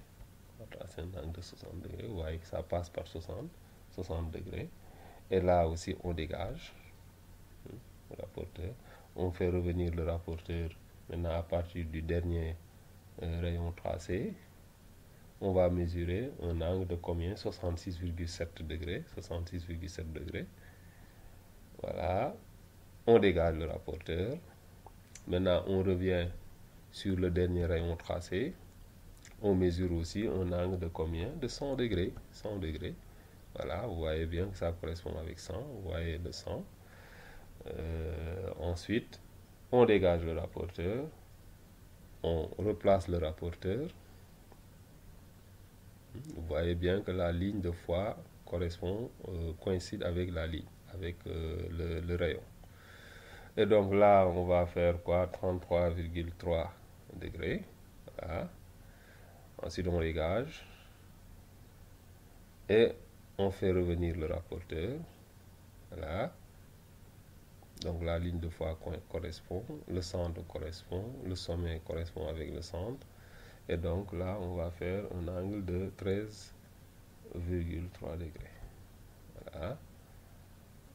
On va tracer un angle de 60 degrés. Vous voyez que ça passe par 60 degrés. Et là aussi, on dégage le rapporteur. On fait revenir le rapporteur maintenant à partir du dernier rayon tracé. On va mesurer un angle de combien? 66,7 degrés. 66,7 degrés. Voilà. On dégage le rapporteur. Maintenant, on revient sur le dernier rayon tracé. On mesure aussi un angle de combien? De 100 degrés. 100 degrés. Voilà, vous voyez bien que ça correspond avec 100. Vous voyez le 100. Ensuite, on dégage le rapporteur. On replace le rapporteur. Vous voyez bien que la ligne de foi coïncide avec la ligne, avec le rayon. Et donc là, on va faire quoi? 33,3 degrés. Voilà. Ensuite, on dégage. Et on fait revenir le rapporteur. Voilà. Donc la ligne de foi correspond, le centre correspond, le sommet correspond avec le centre. Et donc là, on va faire un angle de 13,3 degrés. Voilà.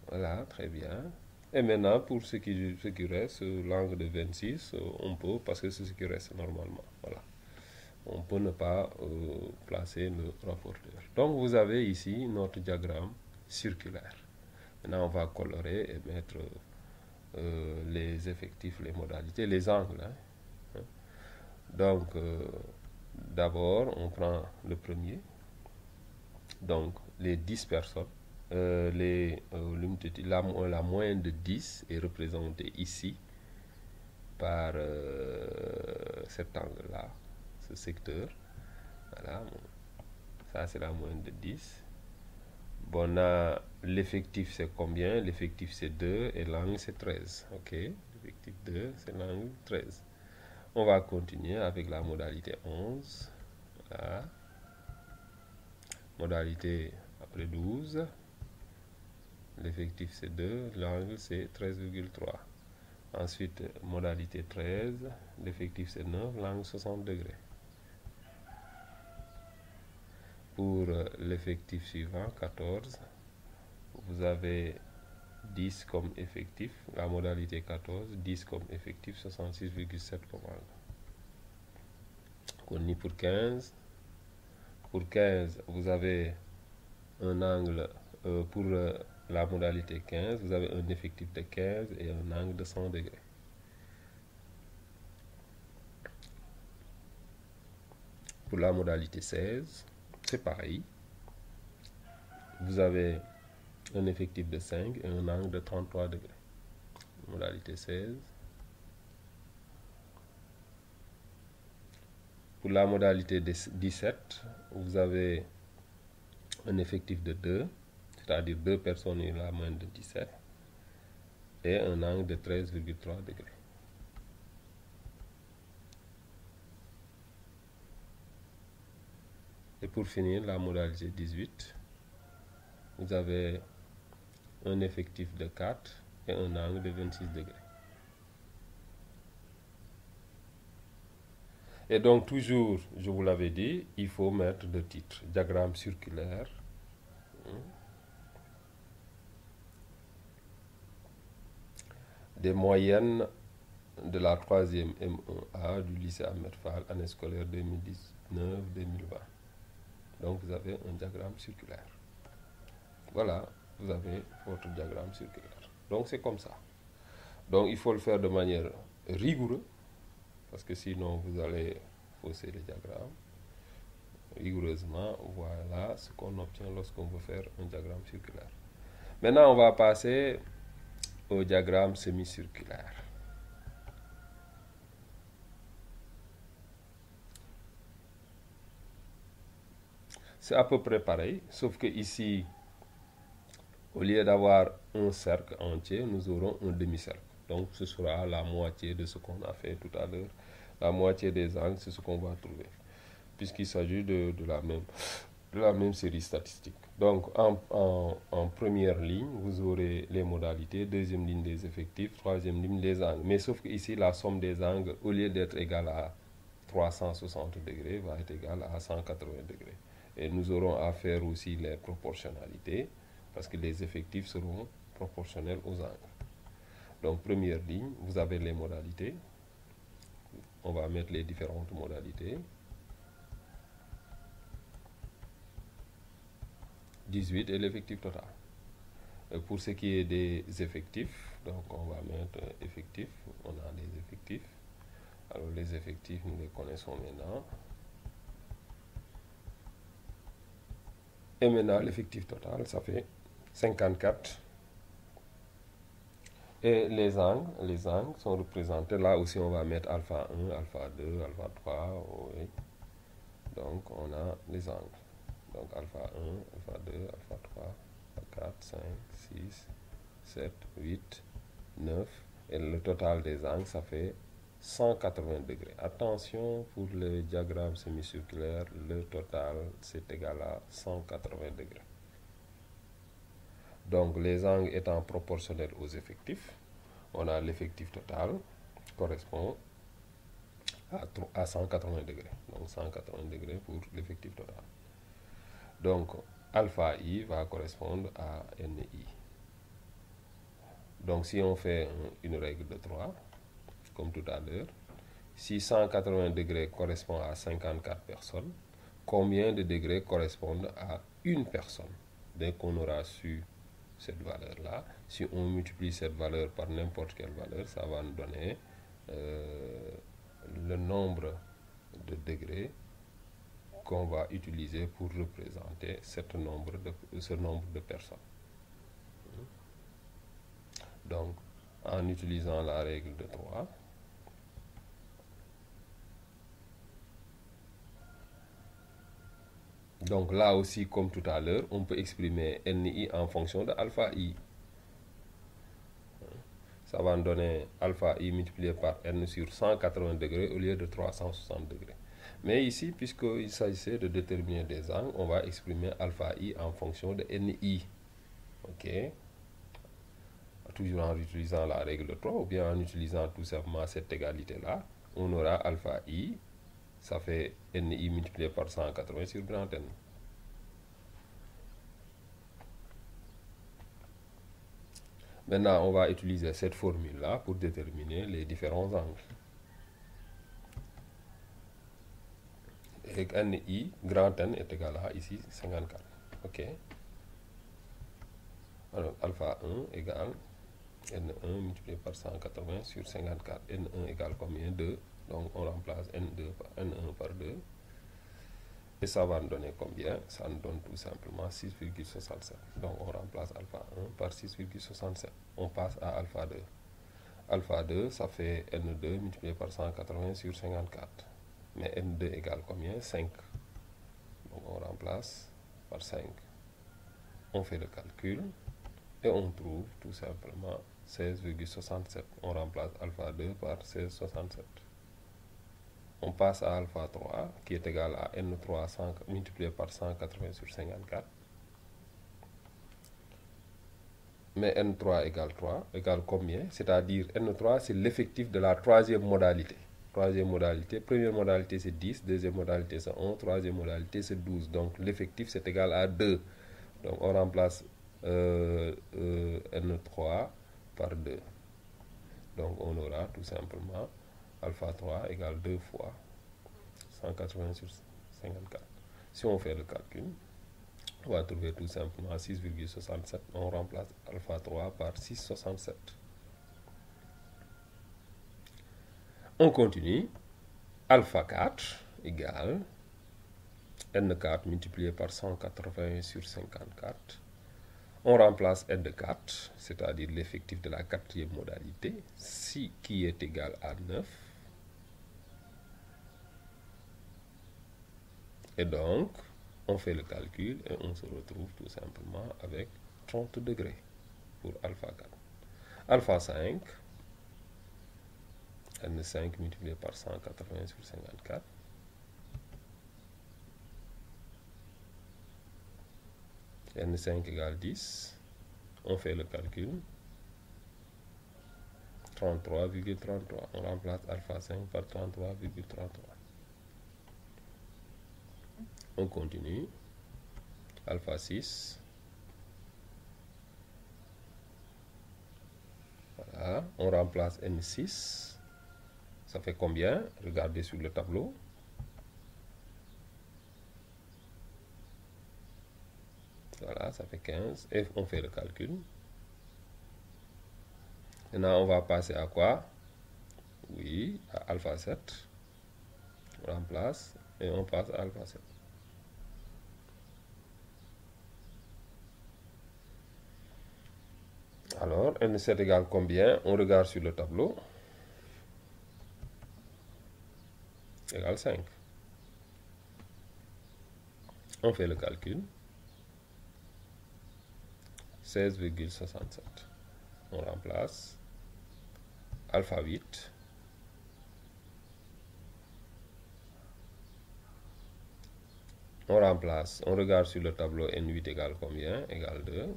Voilà, très bien. Et maintenant, pour ce qui reste, l'angle de 26, on peut, parce que c'est ce qui reste normalement. Voilà. On peut ne pas placer le rapporteur. Donc, vous avez ici notre diagramme circulaire. Maintenant, on va colorer et mettre les effectifs, les modalités, les angles. Donc, d'abord, on prend le premier. Donc, les 10 personnes. La moyenne de 10 est représentée ici par cet angle-là, ce secteur. Voilà, ça c'est la moyenne de 10. Bon, l'effectif c'est combien? L'effectif c'est 2 et l'angle c'est 13. Ok, l'effectif 2, c'est l'angle 13. On va continuer avec la modalité 11. Voilà. Modalité après 12. L'effectif c'est 2, l'angle c'est 13,3. Ensuite, modalité 13, l'effectif c'est 9, l'angle 60 degrés. Pour l'effectif suivant, 14, vous avez 10 comme effectif, la modalité 14, 10 comme effectif, 66,7 comme angle. On y pour 15. Pour 15, vous avez un angle, pour la modalité 15, vous avez un effectif de 15 et un angle de 100 degrés. Pour la modalité 16, c'est pareil. Vous avez un effectif de 5 et un angle de 33 degrés. Modalité 16. Pour la modalité 17, vous avez un effectif de 2, c'est-à-dire 2 personnes et la moyenne de 17, et un angle de 13,3 degrés. Et pour finir, la modalité 18, vous avez un effectif de 4 et un angle de 26 degrés. Et donc toujours, je vous l'avais dit, il faut mettre le titre, diagramme circulaire. Des moyennes de la 3e M1A du lycée Ahmed Fall, année scolaire 2019-2020. Donc vous avez un diagramme circulaire. Voilà, vous avez votre diagramme circulaire. Donc c'est comme ça. Donc il faut le faire de manière rigoureuse, parce que sinon vous allez fausser les diagrammes. Rigoureusement, voilà ce qu'on obtient lorsqu'on veut faire un diagramme circulaire. Maintenant, on va passer au diagramme semi-circulaire. C'est à peu près pareil, sauf que ici, au lieu d'avoir un cercle entier, nous aurons un demi-cercle. Donc ce sera la moitié de ce qu'on a fait tout à l'heure. La moitié des angles, c'est ce qu'on va trouver, puisqu'il s'agit de la même série statistique. Donc en première ligne, vous aurez les modalités, deuxième ligne des effectifs, troisième ligne les angles. Mais sauf que ici, la somme des angles, au lieu d'être égale à 360 degrés, va être égale à 180 degrés. Et nous aurons à faire aussi les proportionnalités, parce que les effectifs seront proportionnels aux angles. Donc première ligne, vous avez les modalités. On va mettre les différentes modalités. 18 est l'effectif total. Et pour ce qui est des effectifs, donc on va mettre effectifs, on a les effectifs. Alors les effectifs, nous les connaissons maintenant. Et maintenant l'effectif total, ça fait 54. Et les angles sont représentés. Là aussi, on va mettre alpha 1, alpha 2, alpha 3. Oui. Donc on a les angles. Donc alpha 1, alpha 2, alpha 3, alpha 4, 5, 6, 7, 8, 9. Et le total des angles, ça fait 180 degrés. Attention, pour le diagramme semi-circulaire, le total, c'est égal à 180 degrés. Donc les angles étant proportionnels aux effectifs, on a l'effectif total qui correspond à 180 degrés. Donc 180 degrés pour l'effectif total. Donc alpha i va correspondre à NI. Donc si on fait une règle de 3, comme tout à l'heure, si 180 degrés correspond à 54 personnes, combien de degrés correspondent à une personne? Dès qu'on aura su cette valeur-là, si on multiplie cette valeur par n'importe quelle valeur, ça va nous donner le nombre de degrés qu'on va utiliser pour représenter ce nombre de personnes. Donc, en utilisant la règle de 3, Donc là aussi, comme tout à l'heure, on peut exprimer NI en fonction de alpha I. Ça va nous donner alpha I multiplié par N sur 180 degrés au lieu de 360 degrés. Mais ici, puisqu'il s'agissait de déterminer des angles, on va exprimer alpha I en fonction de NI. OK? Toujours en utilisant la règle de 3 ou bien en utilisant tout simplement cette égalité-là, on aura alpha I, ça fait NI multiplié par 180 sur grand N. Maintenant, on va utiliser cette formule-là pour déterminer les différents angles. Et NI, grand N est égal à ici 54. OK. Alors, alpha 1 égale N1 multiplié par 180 sur 54. N1 égale combien? 2. Donc, on remplace N1 par 2. Et ça va nous donner combien? Ça nous donne tout simplement 6,67. Donc, on remplace alpha 1 par 6,67. On passe à alpha 2. Alpha 2, ça fait N2 multiplié par 180 sur 54. Mais N2 égale combien? 5. Donc, on remplace par 5. On fait le calcul et on trouve tout simplement 16,67. On remplace alpha 2 par 16,67. On passe à alpha 3 qui est égal à N3 multiplié par 180 sur 54. Mais N3 égale 3, égale combien? C'est-à-dire N3 c'est l'effectif de la troisième modalité. Troisième modalité, première modalité c'est 10, deuxième modalité c'est 11, troisième modalité c'est 12. Donc l'effectif c'est égal à 2. Donc on remplace N3 par 2. Donc on aura tout simplement alpha 3 égale 2 fois 180 sur 54. Si on fait le calcul, on va trouver tout simplement 6,67. On remplace alpha 3 par 6,67. On continue. Alpha 4 égale N4 multiplié par 180 sur 54. On remplace N4, c'est-à-dire l'effectif de la quatrième modalité, qui est égal à 9. Et donc, on fait le calcul et on se retrouve tout simplement avec 30 degrés pour alpha 4. Alpha 5, N5 multiplié par 180 sur 54. N5 égale 10. On fait le calcul. 33,33. On remplace alpha 5 par 33,33. On continue. Alpha 6. Voilà. On remplace N6. Ça fait combien? Regardez sur le tableau. Voilà, ça fait 15. Et on fait le calcul. Maintenant, on va passer à quoi? Oui, à alpha 7. On remplace et on passe à alpha 7. Alors, N7 égale combien? On regarde sur le tableau. Égale 5. On fait le calcul. 16,67. On remplace alpha 8. On remplace, on regarde sur le tableau N8 égale combien? Égale 2.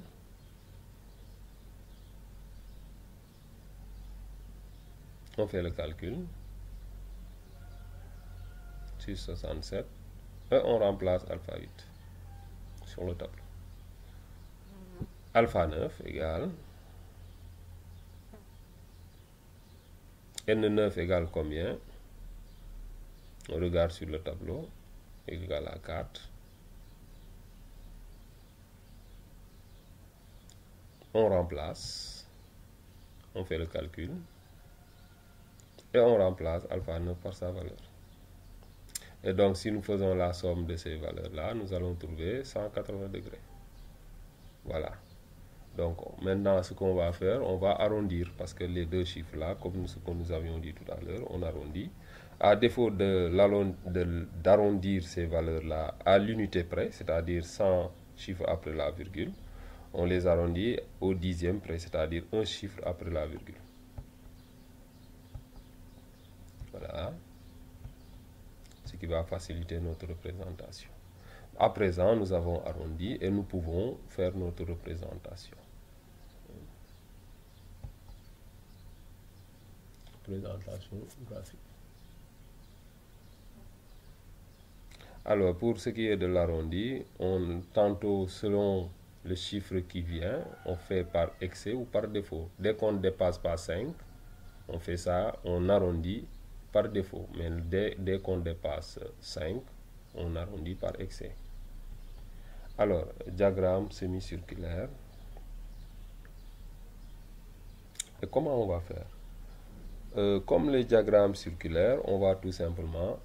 On fait le calcul. 6,67. Et on remplace alpha 8 sur le tableau. Alpha 9 égale N9 égale combien? On regarde sur le tableau. Égal à 4. On remplace. On fait le calcul. Et on remplace alpha 9 par sa valeur. Et donc, si nous faisons la somme de ces valeurs-là, nous allons trouver 180 degrés. Voilà. Donc, maintenant, ce qu'on va faire, on va arrondir parce que les deux chiffres-là, comme ce que nous avions dit tout à l'heure, on arrondit. À défaut d'arrondir ces valeurs-là à l'unité près, c'est-à-dire sans chiffre après la virgule, on les arrondit au dixième près, c'est-à-dire un chiffre après la virgule. Voilà, ce qui va faciliter notre représentation. À présent, nous avons arrondi et nous pouvons faire notre représentation. Présentation graphique. Alors, pour ce qui est de l'arrondi, tantôt selon le chiffre qui vient, on fait par excès ou par défaut. Dès qu'on ne dépasse pas 5, on fait ça, on arrondit par défaut. Mais dès qu'on dépasse 5, on arrondit par excès. Alors, diagramme semi-circulaire. Et comment on va faire? Comme les diagrammes circulaires, on va tout simplement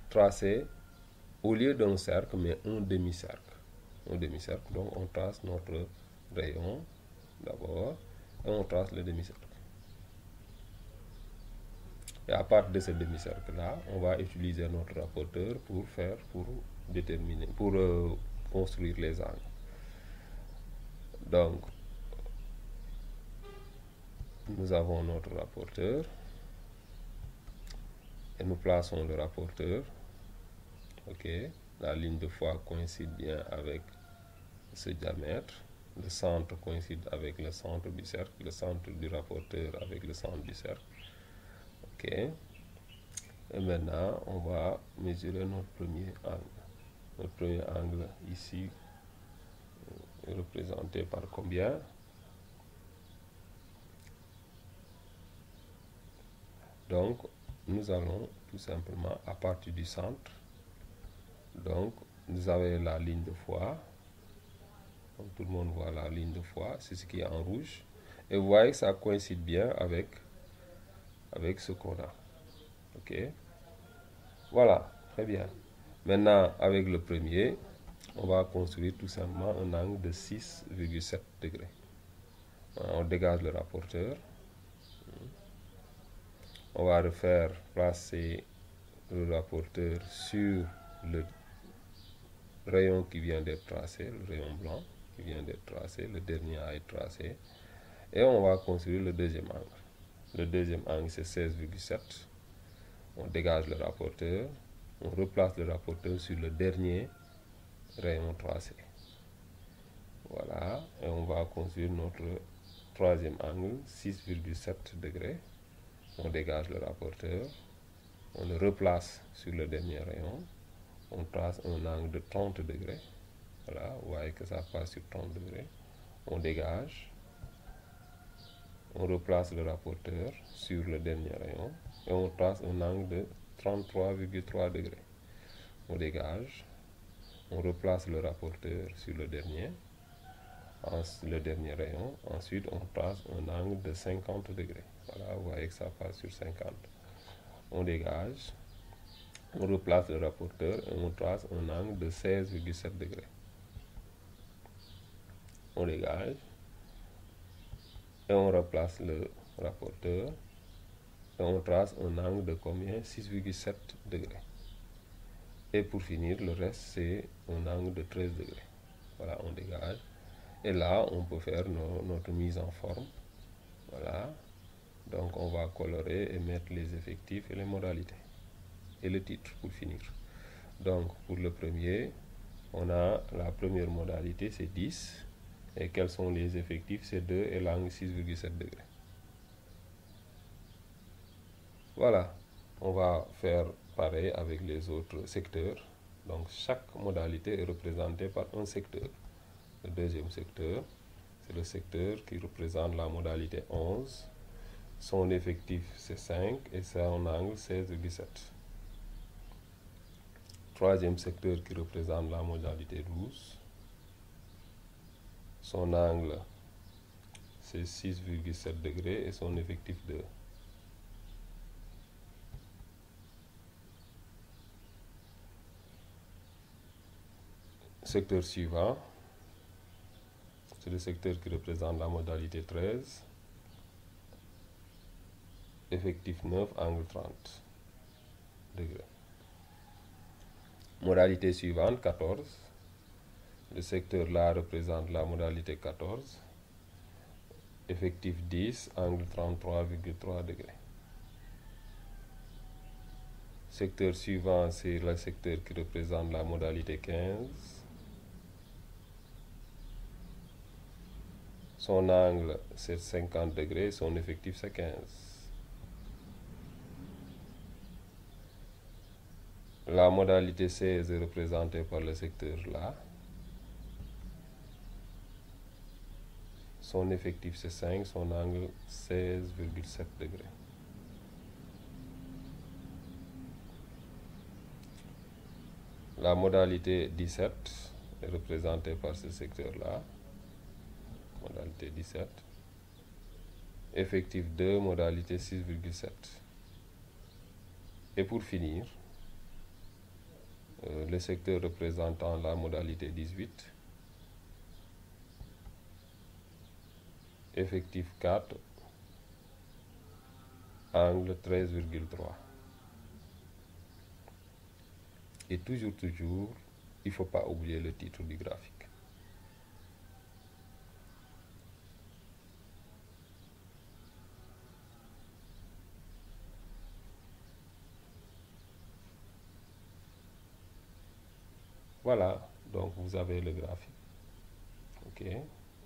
tracer, au lieu d'un cercle, mais un demi-cercle. Un demi-cercle, donc on trace notre rayon d'abord, et on trace le demi-cercle. Et à partir de ce demi-cercle-là, on va utiliser notre rapporteur pour construire les angles. Donc, nous avons notre rapporteur et nous plaçons le rapporteur. Ok, la ligne de foi coïncide bien avec ce diamètre. Le centre coïncide avec le centre du cercle, le centre du rapporteur avec le centre du cercle. Ok, et maintenant on va mesurer notre premier angle. Notre premier angle ici est représenté par combien? Donc, nous allons tout simplement à partir du centre. Donc, vous avez la ligne de foi. Donc, tout le monde voit la ligne de foi, c'est ce qui est en rouge. Et vous voyez que ça coïncide bien avec ce qu'on a. Ok? Voilà, très bien. Maintenant, avec le premier, on va construire tout simplement un angle de 6,7 degrés. On dégage le rapporteur. On va placer le rapporteur sur le rayon qui vient d'être tracé, le rayon blanc qui vient d'être tracé, le dernier à être tracé. Et on va construire le deuxième angle. Le deuxième angle, c'est 16,7. On dégage le rapporteur. On replace le rapporteur sur le dernier rayon tracé. Voilà. Et on va construire notre troisième angle, 6,7 degrés. On dégage le rapporteur. On le replace sur le dernier rayon. On trace un angle de 30 degrés. Voilà, vous voyez que ça passe sur 30 degrés. On dégage. On replace le rapporteur sur le dernier rayon. Et on trace un angle de 33,3 degrés. On dégage. On replace le rapporteur sur le dernier rayon. Ensuite, on trace un angle de 50 degrés. Voilà, vous voyez que ça passe sur 50. On dégage. On replace le rapporteur et on trace un angle de 16,7 degrés. On dégage. Et on replace le rapporteur et on trace un angle de combien? 6,7 degrés. Et pour finir, le reste, c'est un angle de 13 degrés. Voilà, on dégage. Et là, on peut faire notre mise en forme. Voilà. Donc, on va colorer et mettre les effectifs et les modalités. Et le titre pour finir. Donc, pour le premier, on a la première modalité, c'est 10. Et quels sont les effectifs? C'est 2 et l'angle 6,7 degrés. Voilà. On va faire pareil avec les autres secteurs. Donc, chaque modalité est représentée par un secteur. Le deuxième secteur, c'est le secteur qui représente la modalité 11. Son effectif, c'est 5 et son angle 16,7. Troisième secteur qui représente la modalité 12. Son angle, c'est 6,7 degrés et son effectif 2. Secteur suivant, c'est le secteur qui représente la modalité 13. Effectif 9, angle 30. Modalité suivante, 14. Le secteur là représente la modalité 14. Effectif 10, angle 33,3 degrés. Secteur suivant, c'est le secteur qui représente la modalité 15. Son angle, c'est 50 degrés, son effectif, c'est 15. La modalité 16 est représentée par le secteur là. Son effectif, c'est 5, son angle, 16,7 degrés. La modalité 17 est représentée par ce secteur-là. Modalité 17. Effectif 2, modalité 6,7. Et pour finir, le secteur représentant la modalité 18. Effectif 4, angle 13,3. Et toujours, il ne faut pas oublier le titre du graphique. Voilà, donc vous avez le graphique. Ok,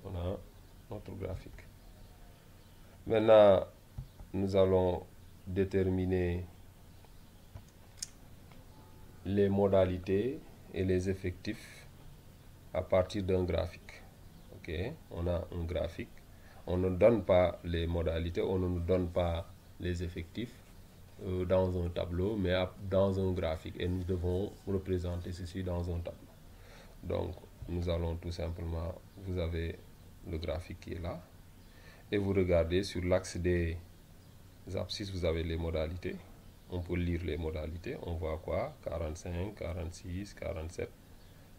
on a notre graphique. Maintenant, nous allons déterminer les modalités et les effectifs à partir d'un graphique. Ok, on a un graphique. On ne donne pas les modalités, on ne nous donne pas les effectifs dans un tableau, mais dans un graphique. Et nous devons représenter ceci dans un tableau. Donc, nous allons tout simplement, vous avez le graphique qui est là. Et vous regardez sur l'axe des abscisses, vous avez les modalités. On peut lire les modalités. On voit quoi? 45, 46, 47,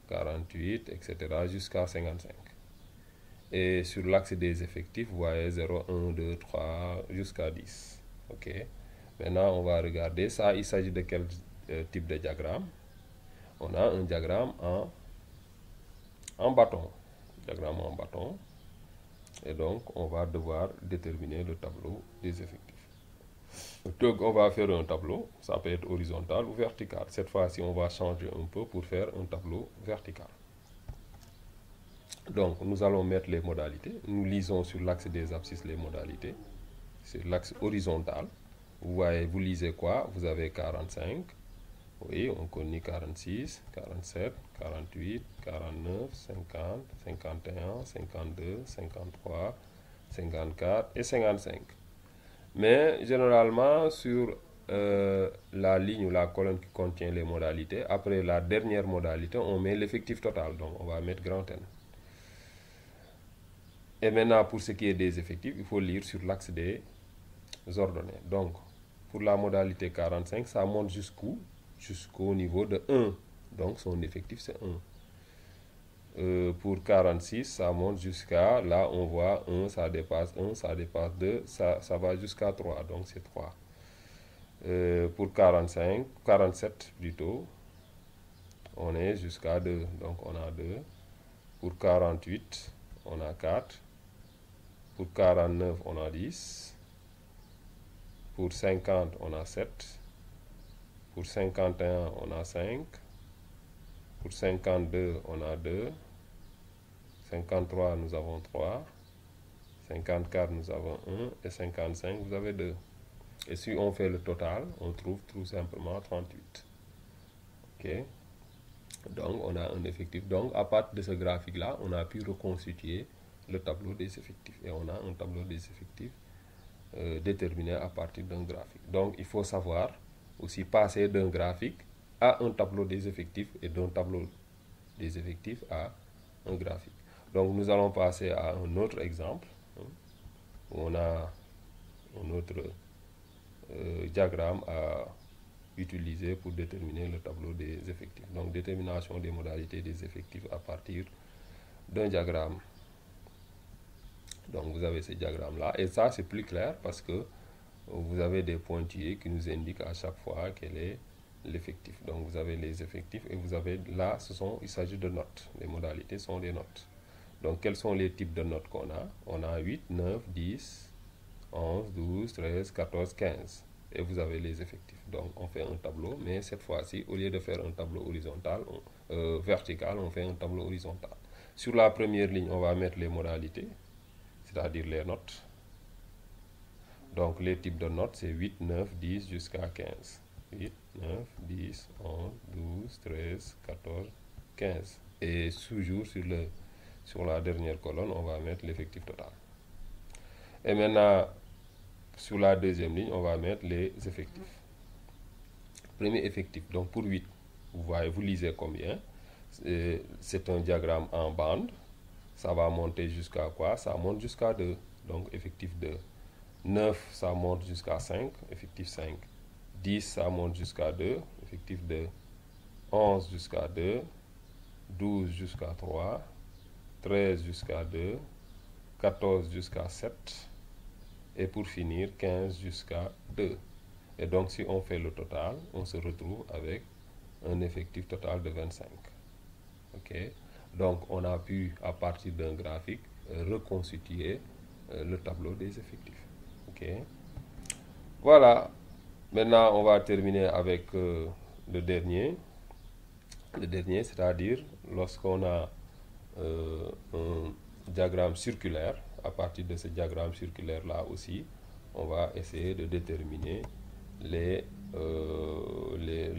48, etc. jusqu'à 55. Et sur l'axe des effectifs, vous voyez 0, 1, 2, 3, jusqu'à 10. Ok. Maintenant, on va regarder ça. Il s'agit de quel type de diagramme? On a un diagramme en bâton. Diagramme en bâton. Et donc, on va devoir déterminer le tableau des effectifs. Donc, on va faire un tableau. Ça peut être horizontal ou vertical. Cette fois-ci, on va changer un peu pour faire un tableau vertical. Donc, nous allons mettre les modalités. Nous lisons sur l'axe des abscisses les modalités. C'est l'axe horizontal. Vous voyez, vous lisez quoi? Vous avez 45. Oui, on connaît 46, 47, 48, 49, 50, 51, 52, 53, 54 et 55. Mais généralement, sur la ligne ou la colonne qui contient les modalités, après la dernière modalité, on met l'effectif total. Donc, on va mettre grand N. Et maintenant, pour ce qui est des effectifs, il faut lire sur l'axe des ordonnées. Donc, pour la modalité 45, ça monte jusqu'où? Jusqu'au niveau de 1. Donc, son effectif, c'est 1. Pour 46, ça monte jusqu'à, là, on voit 1, ça dépasse 1, ça dépasse 2, ça va jusqu'à 3. Donc, c'est 3. Pour 47 plutôt, on est jusqu'à 2. Donc, on a 2. Pour 48, on a 4. Pour 49, on a 10. Pour 50, on a 7. Pour 51, on a 5. Pour 52, on a 2. 53, nous avons 3. 54, nous avons 1. Et 55, vous avez 2. Et si on fait le total, on trouve tout simplement 38. Ok. Donc, on a un effectif. Donc, à partir de ce graphique-là, on a pu reconstituer le tableau des effectifs. Et on a un tableau des effectifs déterminé à partir d'un graphique. Donc, il faut savoir aussi passer d'un graphique à un tableau des effectifs et d'un tableau des effectifs à un graphique. Donc, nous allons passer à un autre exemple où on a un autre diagramme à utiliser pour déterminer le tableau des effectifs. Donc, détermination des modalités des effectifs à partir d'un diagramme. Donc, vous avez ce diagramme-là. Et ça, c'est plus clair parce que vous avez des pointillés qui nous indiquent à chaque fois quel est l'effectif. Donc vous avez les effectifs et vous avez là, il s'agit de notes. Les modalités sont des notes. Donc quels sont les types de notes qu'on a? On a 8, 9, 10, 11, 12, 13, 14, 15. Et vous avez les effectifs. Donc on fait un tableau, mais cette fois-ci, au lieu de faire un tableau horizontal, vertical, on fait un tableau horizontal. Sur la première ligne, on va mettre les modalités, c'est-à-dire les notes. Donc les types de notes, c'est 8, 9, 10 jusqu'à 15. 8, 9, 10, 11, 12, 13, 14, 15. Et toujours sur la dernière colonne, on va mettre l'effectif total. Et maintenant, sur la deuxième ligne, on va mettre les effectifs. Premier effectif, donc pour 8, vous voyez, vous lisez combien? C'est un diagramme en bande. Ça va monter jusqu'à quoi? Ça monte jusqu'à 2. Donc effectif 2. 9, ça monte jusqu'à 5, effectif 5. 10, ça monte jusqu'à 2, effectif 2. 11 jusqu'à 2. 12 jusqu'à 3. 13 jusqu'à 2. 14 jusqu'à 7. Et pour finir, 15 jusqu'à 2. Et donc, si on fait le total, on se retrouve avec un effectif total de 25. OK? Donc, on a pu, à partir d'un graphique, reconstituer le tableau des effectifs. OK? Voilà. Maintenant, on va terminer avec le dernier. Le dernier, c'est-à-dire lorsqu'on a un diagramme circulaire. À partir de ce diagramme circulaire-là aussi, on va essayer de déterminer le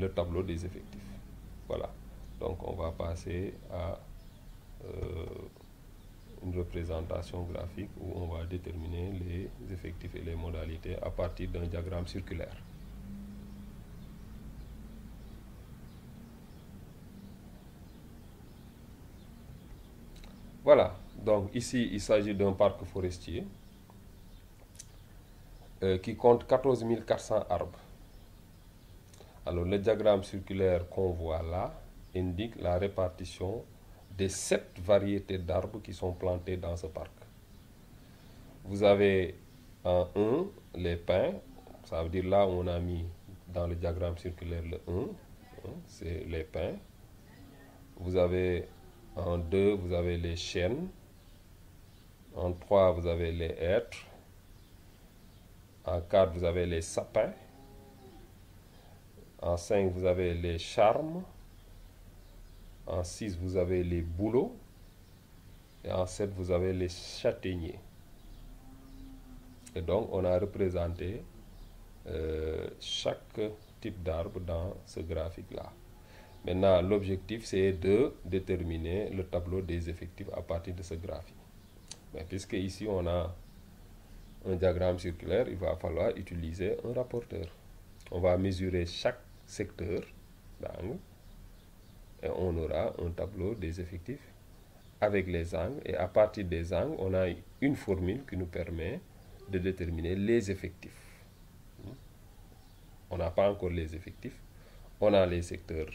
tableau des effectifs. Voilà. Donc, on va passer à une représentation graphique où on va déterminer les effectifs et les modalités à partir d'un diagramme circulaire. Voilà, donc ici il s'agit d'un parc forestier qui compte 14 400 arbres. Alors le diagramme circulaire qu'on voit là indique la répartition des 7 variétés d'arbres qui sont plantés dans ce parc. Vous avez en 1 les pins, ça veut dire là où on a mis dans le diagramme circulaire le 1, c'est les pins. Vous avez en 2, vous avez les chênes. En 3, vous avez les hêtres. En 4, vous avez les sapins. En 5, vous avez les charmes. En 6, vous avez les bouleaux. Et en 7, vous avez les châtaigniers. Et donc, on a représenté chaque type d'arbre dans ce graphique-là. Maintenant, l'objectif, c'est de déterminer le tableau des effectifs à partir de ce graphique. Mais puisque ici, on a un diagramme circulaire, il va falloir utiliser un rapporteur. On va mesurer chaque secteur d'angle et on aura un tableau des effectifs avec les angles. Et à partir des angles, on a une formule qui nous permet de déterminer les effectifs. On n'a pas encore les effectifs. On a les secteurs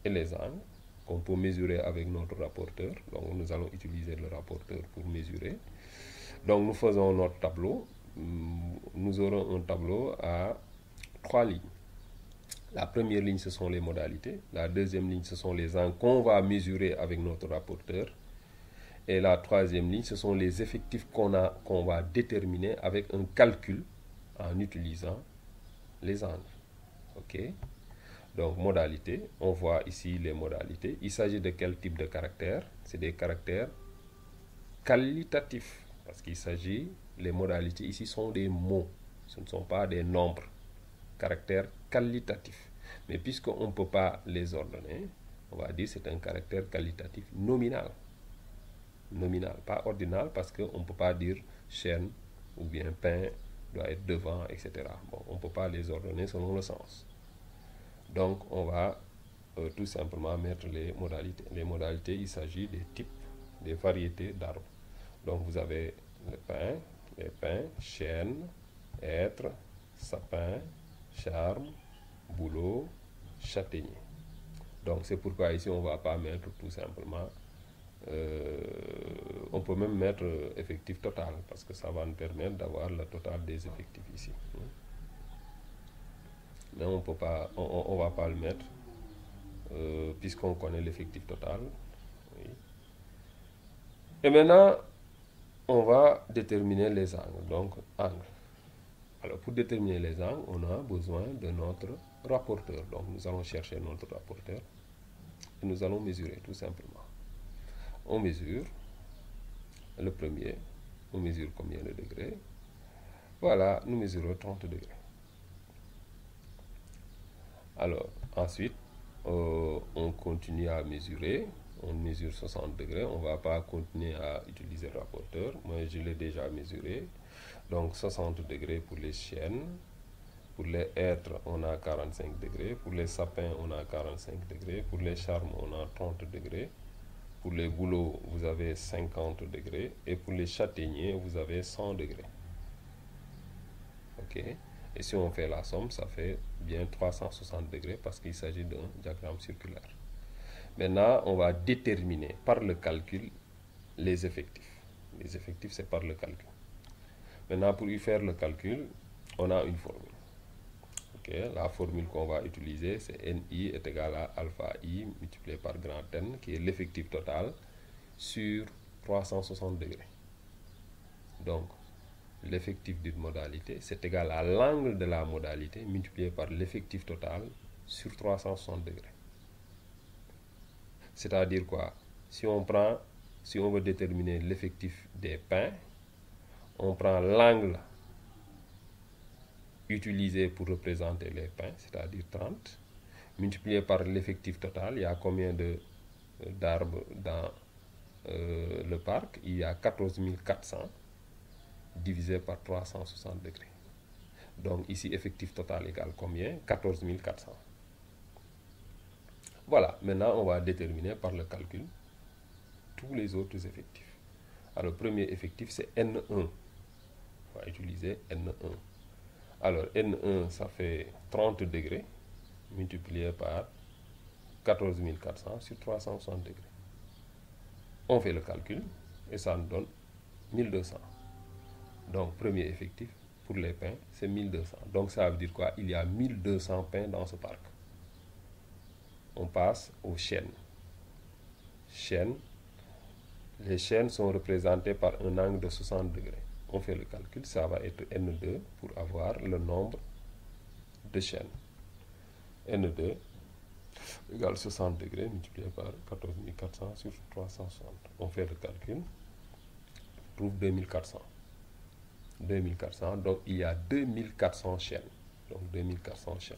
et les angles qu'on peut mesurer avec notre rapporteur. Donc nous allons utiliser le rapporteur pour mesurer. Donc nous faisons notre tableau. Nous aurons un tableau à 3 lignes. La première ligne, ce sont les modalités. La deuxième ligne, ce sont les angles qu'on va mesurer avec notre rapporteur. Et la troisième ligne, ce sont les effectifs qu'on va déterminer avec un calcul en utilisant les angles. OK? Donc, modalités, on voit ici les modalités. Il s'agit de quel type de caractères? C'est des caractères qualitatifs. Parce qu'il s'agit, les modalités ici sont des mots. Ce ne sont pas des nombres. Caractères qualitatifs. Mais puisqu'on ne peut pas les ordonner, on va dire que c'est un caractère qualitatif nominal. Nominal, pas ordinal, parce qu'on ne peut pas dire chêne ou bien pain doit être devant, etc. Bon, on ne peut pas les ordonner selon le sens. Donc, on va tout simplement mettre les modalités. Les modalités, il s'agit des types, des variétés d'arbres. Donc, vous avez le pin, les pins, chêne, hêtre, sapin, charme, bouleau, châtaignier. Donc, c'est pourquoi ici, on ne va pas mettre tout simplement... on peut même mettre effectif total, parce que ça va nous permettre d'avoir le total des effectifs ici. mais on peut pas, on va pas le mettre puisqu'on connaît l'effectif total. Oui. Et maintenant, on va déterminer les angles. Donc, angle. Alors, pour déterminer les angles, on a besoin de notre rapporteur. Donc, nous allons chercher notre rapporteur et nous allons mesurer tout simplement. On mesure le premier. On mesure combien de degrés? Voilà, nous mesurons 30 degrés. Alors, ensuite, on continue à mesurer. On mesure 60 degrés. On ne va pas continuer à utiliser le rapporteur. Moi, je l'ai déjà mesuré. Donc, 60 degrés pour les chênes. Pour les hêtres, on a 45 degrés. Pour les sapins, on a 45 degrés. Pour les charmes, on a 30 degrés. Pour les bouleaux, vous avez 50 degrés. Et pour les châtaigniers, vous avez 100 degrés. OK? Et si on fait la somme, ça fait bien 360 degrés parce qu'il s'agit d'un diagramme circulaire. Maintenant, on va déterminer par le calcul les effectifs. Les effectifs, c'est par le calcul. Maintenant, pour y faire le calcul, on a une formule. Okay. La formule qu'on va utiliser, c'est NI est égal à alpha I multiplié par grand N, qui est l'effectif total sur 360 degrés. Donc, l'effectif d'une modalité, c'est égal à l'angle de la modalité multiplié par l'effectif total sur 360 degrés. C'est-à-dire quoi? Si on veut déterminer l'effectif des pins, on prend l'angle utilisé pour représenter les pins, c'est-à-dire 30, multiplié par l'effectif total. Il y a combien d'arbres dans le parc? Il y a 14 400 divisé par 360 degrés. Donc ici, effectif total égale combien? 14 400. Voilà, maintenant on va déterminer par le calcul tous les autres effectifs. Alors, le premier effectif, c'est N1. On va utiliser N1. Alors, N1, ça fait 30 degrés multiplié par 14 400 sur 360 degrés. On fait le calcul et ça nous donne 1200. Donc, premier effectif pour les pins, c'est 1200. Donc, ça veut dire quoi? Il y a 1200 pins dans ce parc. On passe aux chênes. Les chênes sont représentés par un angle de 60 degrés. On fait le calcul, ça va être N2 pour avoir le nombre de chênes. N2 égale 60 degrés multiplié par 14 400 sur 360. On fait le calcul, on trouve 2400. 2400, donc il y a 2400 chênes. Donc 2400 chênes.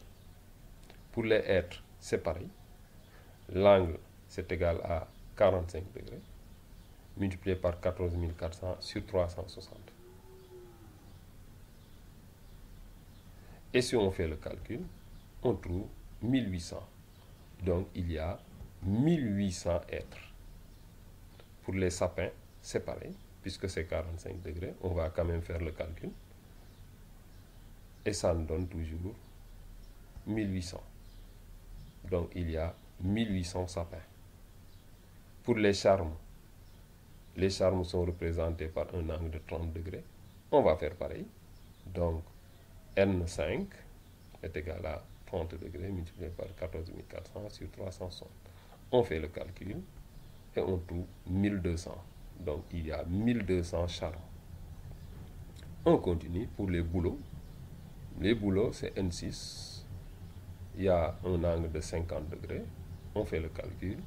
Pour les hêtres, c'est pareil. L'angle, c'est égal à 45 degrés, multiplié par 14 400 sur 360. Et si on fait le calcul, on trouve 1800. Donc, il y a 1800 hêtres. Pour les sapins, c'est pareil, puisque c'est 45 degrés. On va quand même faire le calcul. Et ça nous donne toujours 1800. Donc, il y a 1800 sapins. Pour les charmes sont représentés par un angle de 30 degrés. On va faire pareil. Donc, N5 est égal à 30 degrés multiplié par 14 400 sur 360. On fait le calcul et on trouve 1200. Donc, il y a 1200 charmes. On continue pour les bouleaux. Les bouleaux, c'est N6. Il y a un angle de 50 degrés. On fait le calcul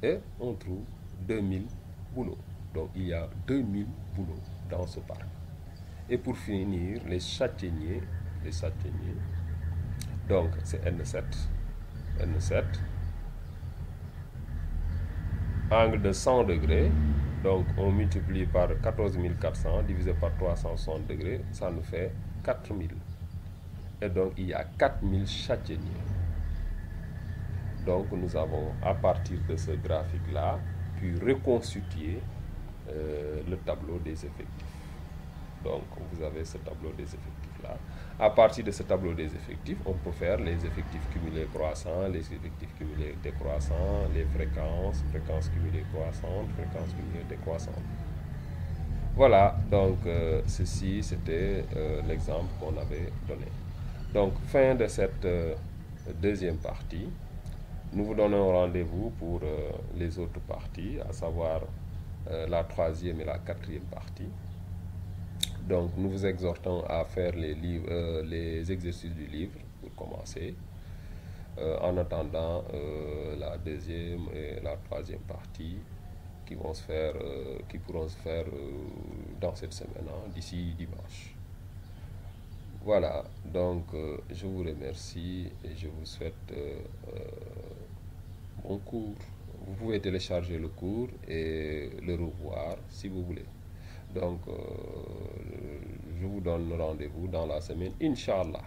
et on trouve 2000 bouleaux. Donc, il y a 2000 bouleaux dans ce parc. Et pour finir, les châtaigniers, donc c'est N7. Angle de 100 degrés. Donc, on multiplie par 14 400 divisé par 360 degrés. Ça nous fait 4000. Et donc, il y a 4000 châtaigniers. Donc, nous avons, à partir de ce graphique-là, pu reconstituer le tableau des effectifs. Donc, vous avez ce tableau des effectifs-là. À partir de ce tableau des effectifs, on peut faire les effectifs cumulés croissants, les effectifs cumulés décroissants, les fréquences cumulées croissantes, fréquences cumulées décroissantes. Voilà, donc ceci, c'était l'exemple qu'on avait donné. Donc, fin de cette deuxième partie. Nous vous donnons rendez-vous pour les autres parties, à savoir la troisième et la quatrième partie. Donc, nous vous exhortons à faire les exercices du livre pour commencer, en attendant la deuxième et la troisième partie qui pourront se faire dans cette semaine, hein, d'ici dimanche. Voilà, donc je vous remercie et je vous souhaite bon cours. Vous pouvez télécharger le cours et le revoir si vous voulez. Donc, je vous donne rendez-vous dans la semaine, Inch'Allah.